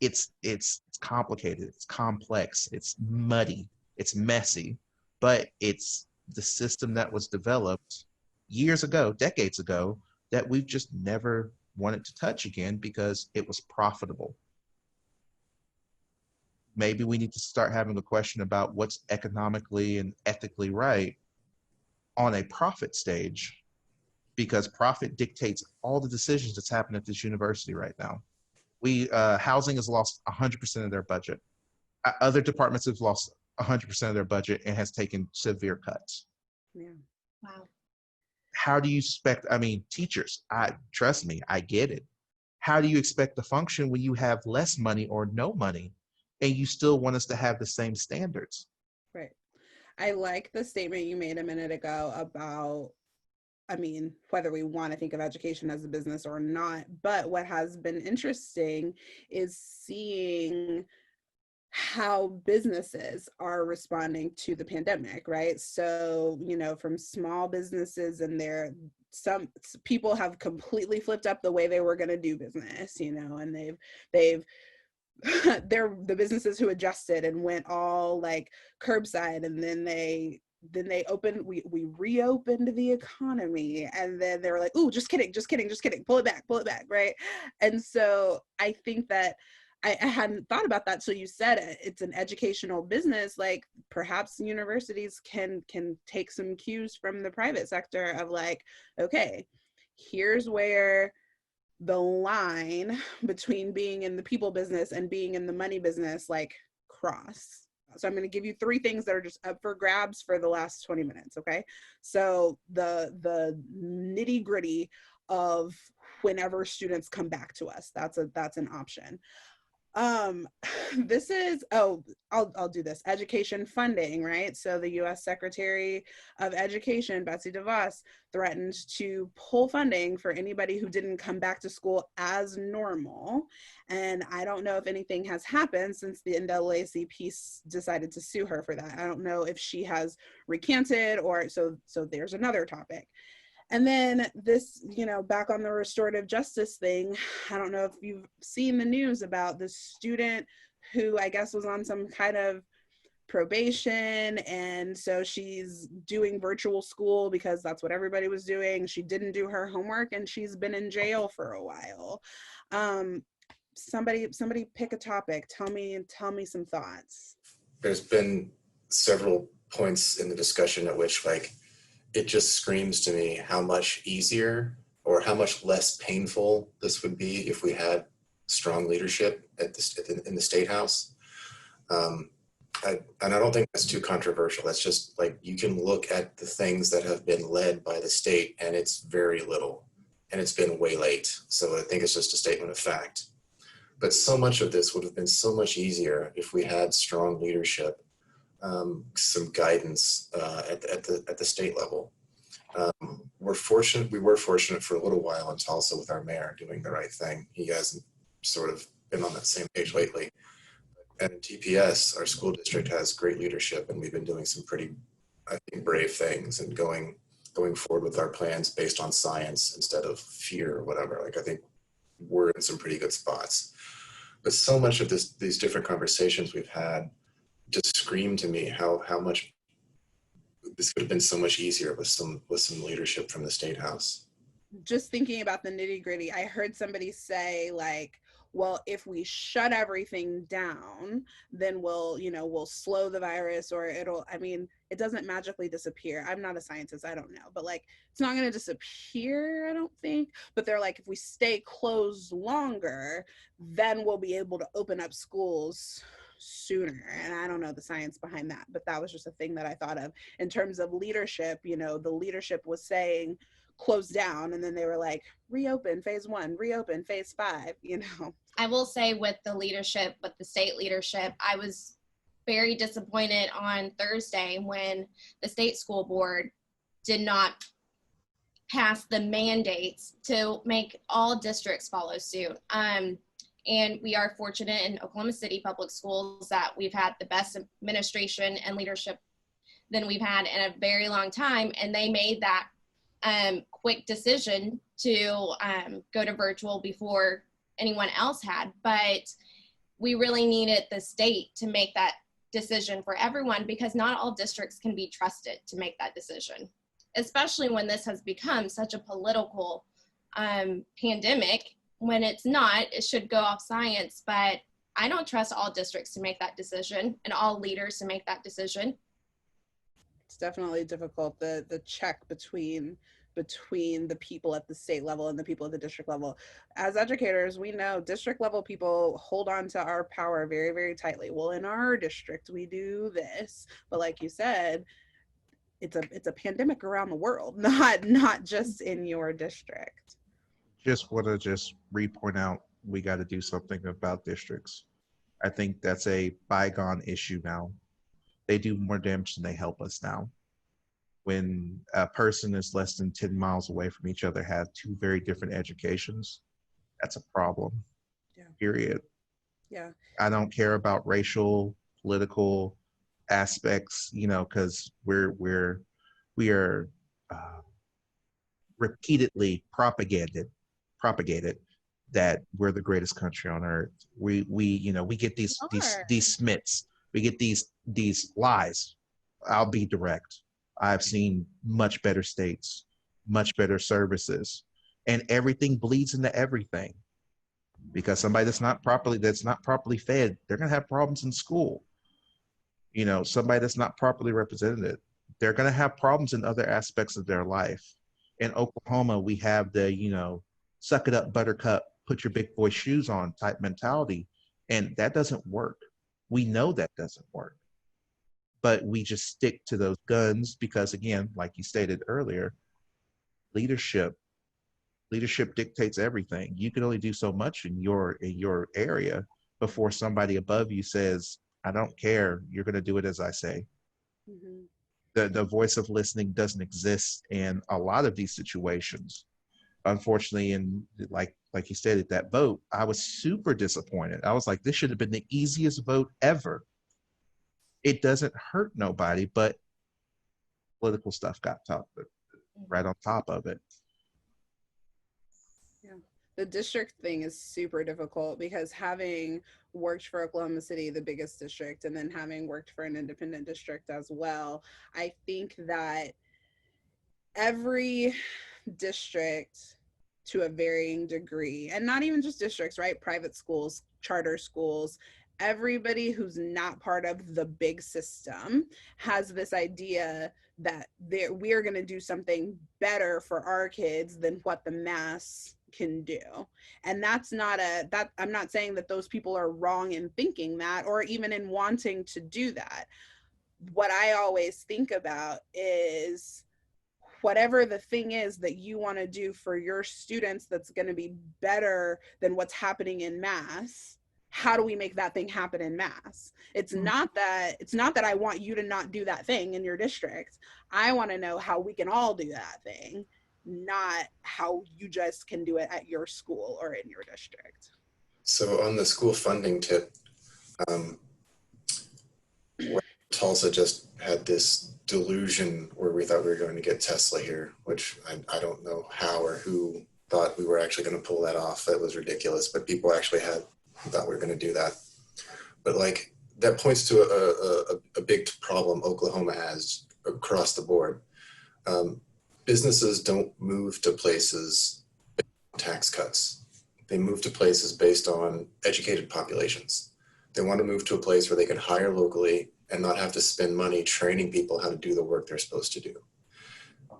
It's complicated, it's complex, it's muddy, it's messy, but it's the system that was developed years ago, decades ago, that we've just never wanted to touch again because it was profitable. maybe we need to start having a question about what's economically and ethically right on a profit stage, because profit dictates all the decisions that's happening at this university right now. Housing has lost 100% of their budget. Other departments have lost 100% of their budget and has taken severe cuts. Yeah. Wow. How do you expect, I mean, teachers, trust me, I get it. How do you expect to function when you have less money or no money and you still want us to have the same standards? Right. I like the statement you made a minute ago about, I mean, whether we want to think of education as a business or not, but what has been interesting is seeing how businesses are responding to the pandemic, right? So, you know, from small businesses, and some people have completely flipped up the way they were going to do business, you know, and they've they're the businesses who adjusted and went all like curbside, and then we reopened the economy, and then they were like, "Ooh, just kidding, pull it back, right?" And so I think that I hadn't thought about that. So you said it's an educational business. Like perhaps universities can take some cues from the private sector of like, okay, here's where the line between being in the people business and being in the money business like cross. So I'm going to give you 3 things that are just up for grabs for the last 20 minutes. Okay. So the nitty gritty of whenever students come back to us, that's an option. This is, I'll do this. Education funding, right? So the U.S. Secretary of Education, Betsy DeVos, threatened to pull funding for anybody who didn't come back to school as normal. And I don't know if anything has happened since the NAACP decided to sue her for that. I don't know if she has recanted, or so there's another topic. And then this, you know, back on the restorative justice thing, I don't know if you've seen the news about this student who I guess was on some kind of probation. And so she's doing virtual school because that's what everybody was doing. She didn't do her homework and she's been in jail for a while. Somebody pick a topic. Tell me some thoughts. There's been several points in the discussion at which like, it just screams to me how much easier or how much less painful this would be if we had strong leadership in the State House. And I don't think that's too controversial. That's just like, you can look at the things that have been led by the state and it's very little and it's been way late. So I think it's just a statement of fact. But so much of this would have been so much easier if we had strong leadership, some guidance at the state level. We were fortunate for a little while in Tulsa with our mayor doing the right thing. He hasn't sort of been on that same page lately. And in TPS, our school district has great leadership, and we've been doing some pretty, I think, brave things and going forward with our plans based on science instead of fear or whatever. Like, I think we're in some pretty good spots. But so much of these different conversations we've had just scream to me how much this could have been so much easier with some leadership from the State House. Just thinking about the nitty gritty, I heard somebody say like, well, if we shut everything down, then we'll slow the virus, or it doesn't magically disappear. I'm not a scientist, I don't know, but like, it's not going to disappear, I don't think. But they're like, if we stay closed longer, then we'll be able to open up schools sooner. And I don't know the science behind that, but that was just a thing that I thought of in terms of leadership. You know, the leadership was saying close down, and then they were like, reopen phase 1, reopen phase 5, you know. I will say with the leadership, with the state leadership, I was very disappointed on Thursday when the state school board did not pass the mandates to make all districts follow suit. And we are fortunate in Oklahoma City Public Schools that we've had the best administration and leadership than we've had in a very long time. And they made that quick decision to go to virtual before anyone else had. But we really needed the state to make that decision for everyone, because not all districts can be trusted to make that decision, especially when this has become such a political pandemic. When it's not, it should go off science. But I don't trust all districts to make that decision and all leaders to make that decision. It's definitely difficult, the check between the people at the state level and the people at the district level. As educators, we know district level people hold on to our power very, very tightly. Well, in our district, we do this, but like you said, it's a pandemic around the world, not just in your district. Just want to just re-point out, we got to do something about districts. I think that's a bygone issue now. They do more damage than they help us now. When a person is less than 10 miles away from each other, have two very different educations, that's a problem. Yeah. Period. Yeah. I don't care about racial, political aspects, you know, because we are repeatedly propagated that we're the greatest country on earth. We you know, we get these smits, we get these lies. I'll be direct. I've seen much better states, much better services, and everything bleeds into everything. Because somebody that's not properly fed, they're gonna have problems in school. You know, somebody that's not properly represented, they're gonna have problems in other aspects of their life. In Oklahoma, we have the, you know, suck it up, buttercup, put your big boy shoes on type mentality, and that doesn't work. We know that doesn't work. But we just stick to those guns because, again, like you stated earlier, leadership dictates everything. You can only do so much in your area before somebody above you says, I don't care, you're going to do it as I say. Mm-hmm. The voice of listening doesn't exist in a lot of these situations. Unfortunately, and like you stated, that vote, I was super disappointed. I was like, this should have been the easiest vote ever. It doesn't hurt nobody, but political stuff got right on top of it. Yeah. The district thing is super difficult because having worked for Oklahoma City, the biggest district, and then having worked for an independent district as well, I think that every district to a varying degree, and not even just districts, right? Private schools, charter schools, everybody who's not part of the big system has this idea that we're going to do something better for our kids than what the mass can do. And that's not I'm not saying that those people are wrong in thinking that or even in wanting to do that. What I always think about is whatever the thing is that you want to do for your students that's going to be better than what's happening in mass, how do we make that thing happen in mass? It's not that I want you to not do that thing in your district. I want to know how we can all do that thing, not how you just can do it at your school or in your district. So on the school funding tip, Tulsa just had this delusion where we thought we were going to get Tesla here, which I don't know how or who thought we were actually going to pull that off. That was ridiculous, but people actually thought we were going to do that. But like that points to a big problem Oklahoma has across the board. Businesses don't move to places based on tax cuts. They move to places based on educated populations. They want to move to a place where they can hire locally and not have to spend money training people how to do the work they're supposed to do.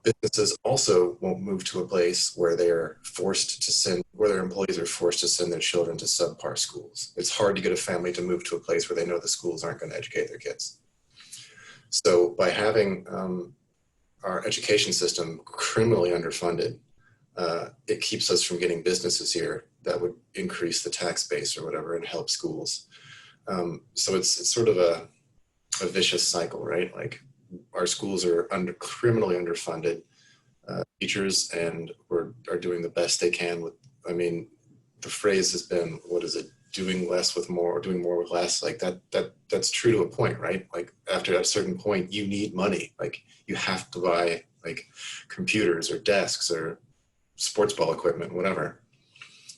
Businesses also won't move to a place where where their employees are forced to send their children to subpar schools. It's hard to get a family to move to a place where they know the schools aren't going to educate their kids. So by having our education system criminally underfunded, it keeps us from getting businesses here that would increase the tax base or whatever and help schools. So it's sort of a vicious cycle, right? Like our schools are criminally underfunded. Teachers are doing the best they can with, I mean, the phrase has been, what is it? Doing less with more or doing more with less. Like that's true to a point, right? Like after a certain point, you need money. Like you have to buy like computers or desks or sports ball equipment, whatever.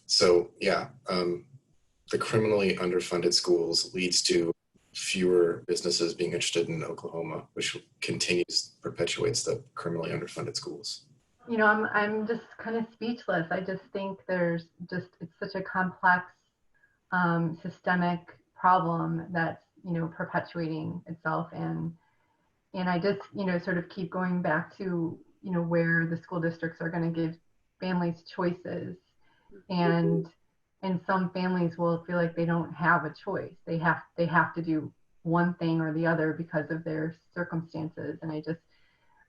So yeah, the criminally underfunded schools leads to fewer businesses being interested in Oklahoma, which perpetuates the criminally underfunded schools. You know, I'm just kind of speechless. I just think it's such a complex systemic problem that's, perpetuating itself. And I just, sort of keep going back to, where the school districts are going to give families choices. And some families will feel like they don't have a choice. They have to do one thing or the other because of their circumstances. And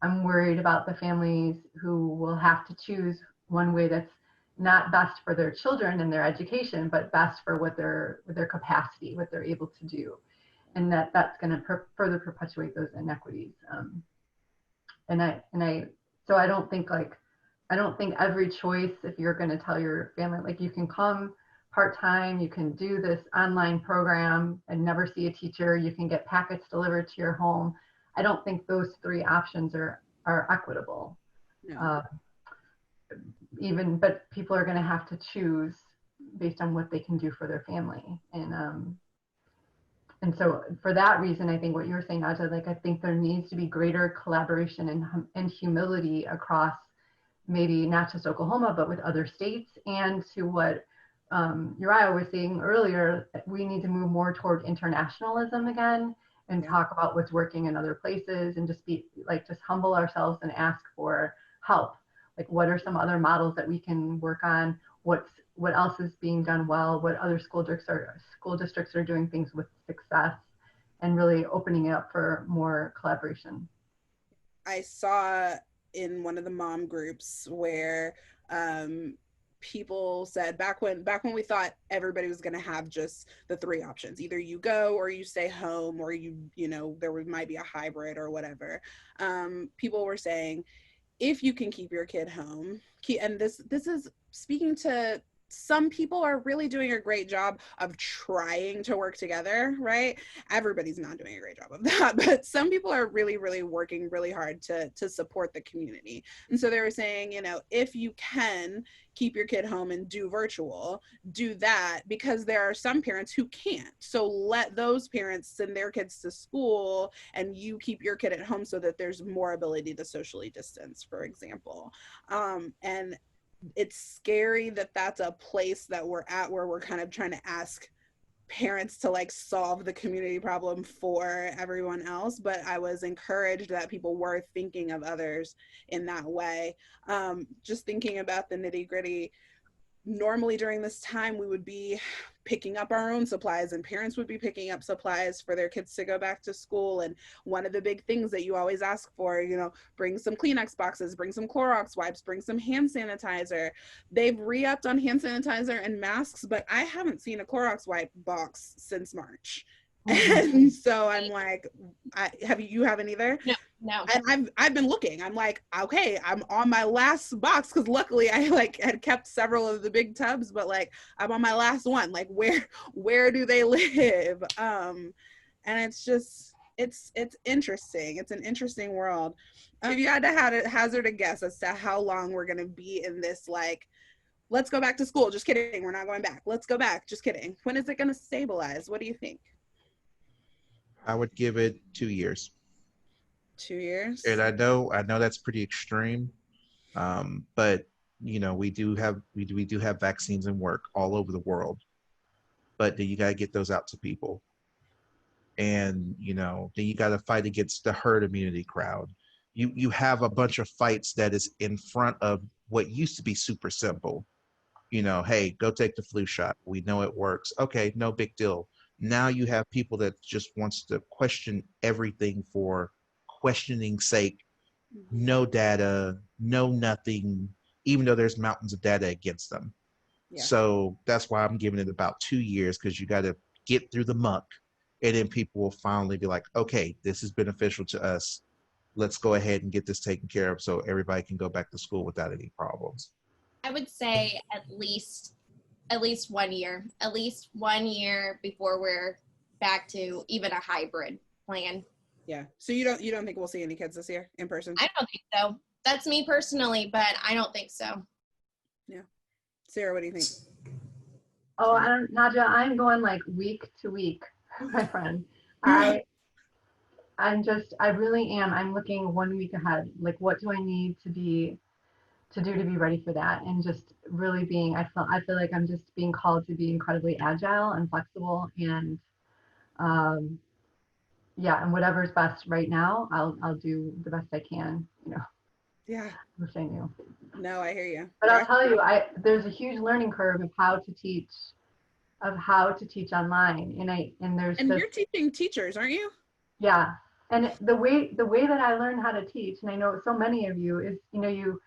I'm worried about the families who will have to choose one way that's not best for their children and their education, but best for what their capacity, what they're able to do. And that's going to further perpetuate those inequities. So I don't think every choice, if you're going to tell your family, like, you can come part-time, you can do this online program and never see a teacher, you can get packets delivered to your home. I don't think those three options are equitable. No. But people are going to have to choose based on what they can do for their family. And so for that reason, I think what you were saying, Najah, like, I think there needs to be greater collaboration and humility across maybe not just Oklahoma, but with other states. And to what Uriah was saying earlier, we need to move more toward internationalism again and talk about what's working in other places, and just humble ourselves and ask for help. Like, what are some other models that we can work on? What else is being done well? What other school districts are doing things with success, and really opening it up for more collaboration. I saw in one of the mom groups where people said back when we thought everybody was going to have just the three options, either you go or you stay home, or might be a hybrid or whatever. People were saying, if you can keep your kid home, and this is speaking to some people are really doing a great job of trying to work together, right? Everybody's not doing a great job of that, but some people are really, really working really hard to support the community. And so they were saying, if you can keep your kid home and do virtual, do that, because there are some parents who can't. So let those parents send their kids to school and you keep your kid at home so that there's more ability to socially distance, for example. And it's scary that that's a place that we're at, where we're kind of trying to ask parents to like solve the community problem for everyone else. But I was encouraged that people were thinking of others in that way. Just thinking about the nitty gritty, normally during this time we would be picking up our own supplies, and parents would be picking up supplies for their kids to go back to school. And one of the big things that you always ask for, bring some Kleenex boxes, bring some Clorox wipes, bring some hand sanitizer. They've re-upped on hand sanitizer and masks, but I haven't seen a Clorox wipe box since March. And so I'm like, you haven't either? No. And I've been looking. I'm like, okay, I'm on my last box, because luckily I had kept several of the big tubs, but like I'm on my last one. Like, where do they live? And it's just it's interesting. It's an interesting world. If you had to hazard a guess as to how long we're gonna be in this, like, let's go back to school, just kidding, we're not going back, let's go back, just kidding, when is it gonna stabilize? What do you think? I would give it 2 years. 2 years? And I know that's pretty extreme, but we do have vaccines in work all over the world, but then you got to get those out to people, and then you got to fight against the herd immunity crowd. You have a bunch of fights that is in front of what used to be super simple. Hey, go take the flu shot. We know it works. Okay, no big deal. Now you have people that just wants to question everything for questioning's sake. No data, no nothing, even though there's mountains of data against them. Yeah. So that's why I'm giving it about 2 years, because you got to get through the muck, and then people will finally be like, okay, this is beneficial to us. Let's go ahead and get this taken care of so everybody can go back to school without any problems. I would say at least 1 year, before we're back to even a hybrid plan. Yeah. So you don't think we'll see any kids this year in person? I don't think so. That's me personally, but I don't think so. Yeah. Sarah, what do you think? Oh, Najah, I'm going like week to week, my friend. I really am. I'm looking 1 week ahead. Like, what do I need to to do to be ready for that, and just really being, I feel like I'm just being called to be incredibly agile and flexible, and yeah, and whatever's best right now, I'll do the best I can, you know. Yeah. Wish I knew. No, I hear you. But I'll tell you, there's a huge learning curve of how to teach online, and there's And this, you're teaching teachers, aren't you? yeah. And the way that I learned how to teach, and I know so many of you, is, you know, you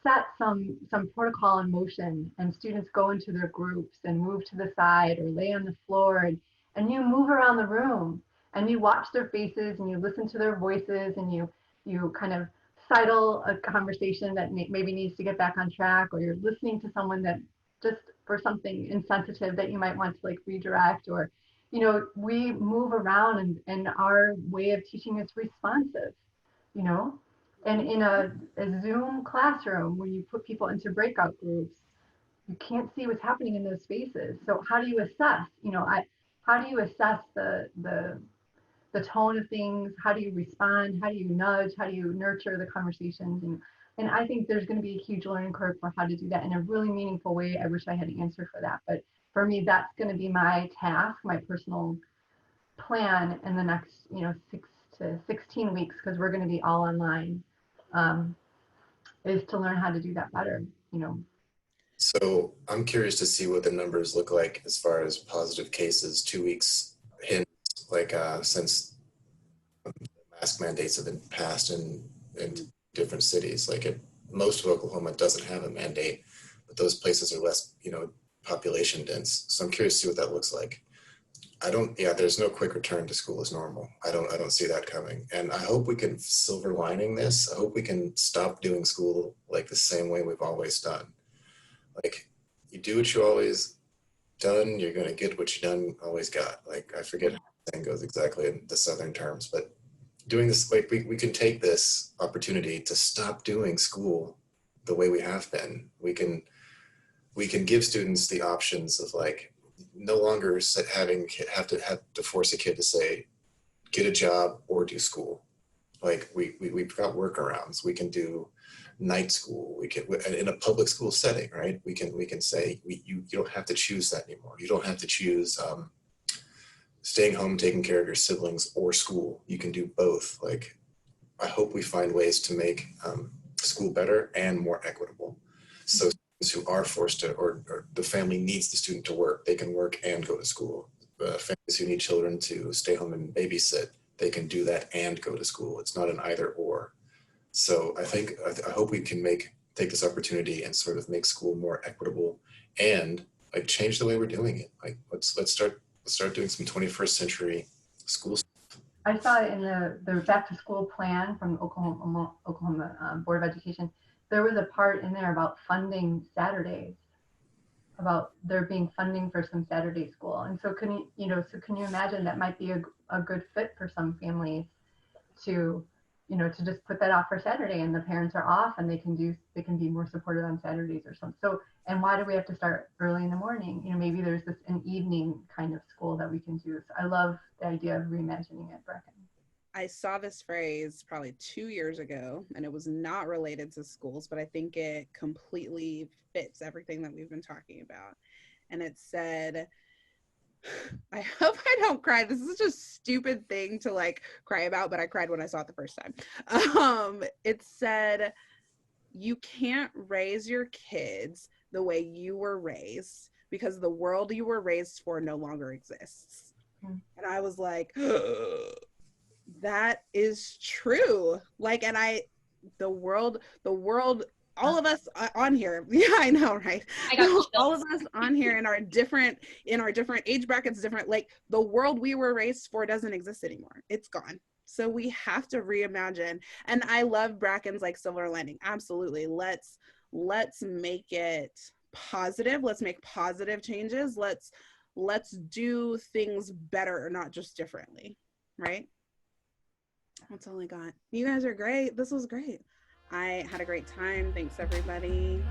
set some protocol in motion, and students go into their groups and move to the side or lay on the floor, and you move around the room, and you watch their faces, and you listen to their voices, and you kind of sidle a conversation that maybe needs to get back on track, or you're listening to someone that just for something insensitive that you might want to like redirect, or, you know, we move around, and our way of teaching is responsive, you know. And in a Zoom classroom, when you put people into breakout groups, you can't see what's happening in those spaces. So how do you assess, you know, how do you assess the tone of things? How do you respond? How do you nudge? How do you nurture the conversations? And I think there's going to be a huge learning curve for how to do that in a really meaningful way. I wish I had an answer for that, but for me, that's going to be my task, my personal plan in the next, you know, 6 to 16 weeks, because we're going to be all online, is to learn how to do that better, you know. So I'm curious to see what the numbers look like as far as positive cases 2 weeks in, like since mask mandates have been passed in different cities. Like most of Oklahoma doesn't have a mandate, but those places are less, you know, population dense. So I'm curious to see what that looks like. There's no quick return to school as normal. I don't see that coming. And I hope we can silver lining this. I hope we can stop doing school like the same way we've always done. Like, you do what you always done, you're going to get what you done always got. Like, I forget how the saying goes exactly in the Southern terms, but doing this, like, we can take this opportunity to stop doing school the way we have been. We can give students the options of, like, no longer have to force a kid to say, get a job or do school. Like, we've got workarounds. We can do night school. We can, in a public school setting, right? We can say you don't have to choose that anymore. You don't have to choose staying home, taking care of your siblings, or school. You can do both. Like, I hope we find ways to make school better and more equitable. So students who are forced to, or the family needs the student to work, they can work and go to school. Families who need children to stay home and babysit, they can do that and go to school. It's not an either or. So I hope we can take this opportunity and sort of make school more equitable and like change the way we're doing it. Like, let's start doing some 21st century school stuff. I saw it in the back to school plan from Oklahoma Board of Education. There was a part in there about funding Saturdays, about there being funding for some Saturday school. And so can you imagine that might be a good fit for some families to, you know, to just put that off for Saturday, and the parents are off and they can be more supportive on Saturdays or something. So, and why do we have to start early in the morning? You know, maybe there's an evening kind of school that we can do. So I love the idea of reimagining it, Bracken. I saw this phrase probably 2 years ago, and it was not related to schools, but I think it completely fits everything that we've been talking about. And it said, I hope I don't cry. This is such a stupid thing to like cry about, but I cried when I saw it the first time. It said, you can't raise your kids the way you were raised because the world you were raised for no longer exists. And I was like, that is true. Like, and the world, all of us on here, yeah, I know, right? All of us on here in our different age brackets, different, like, the world we were raised for doesn't exist anymore. It's gone. So we have to reimagine. And I love Bracken's like silver lining. Absolutely. Let's make it positive. Let's make positive changes. Let's do things better, not just differently, right? That's all I got. You guys are great. This was great. I had a great time. Thanks, everybody.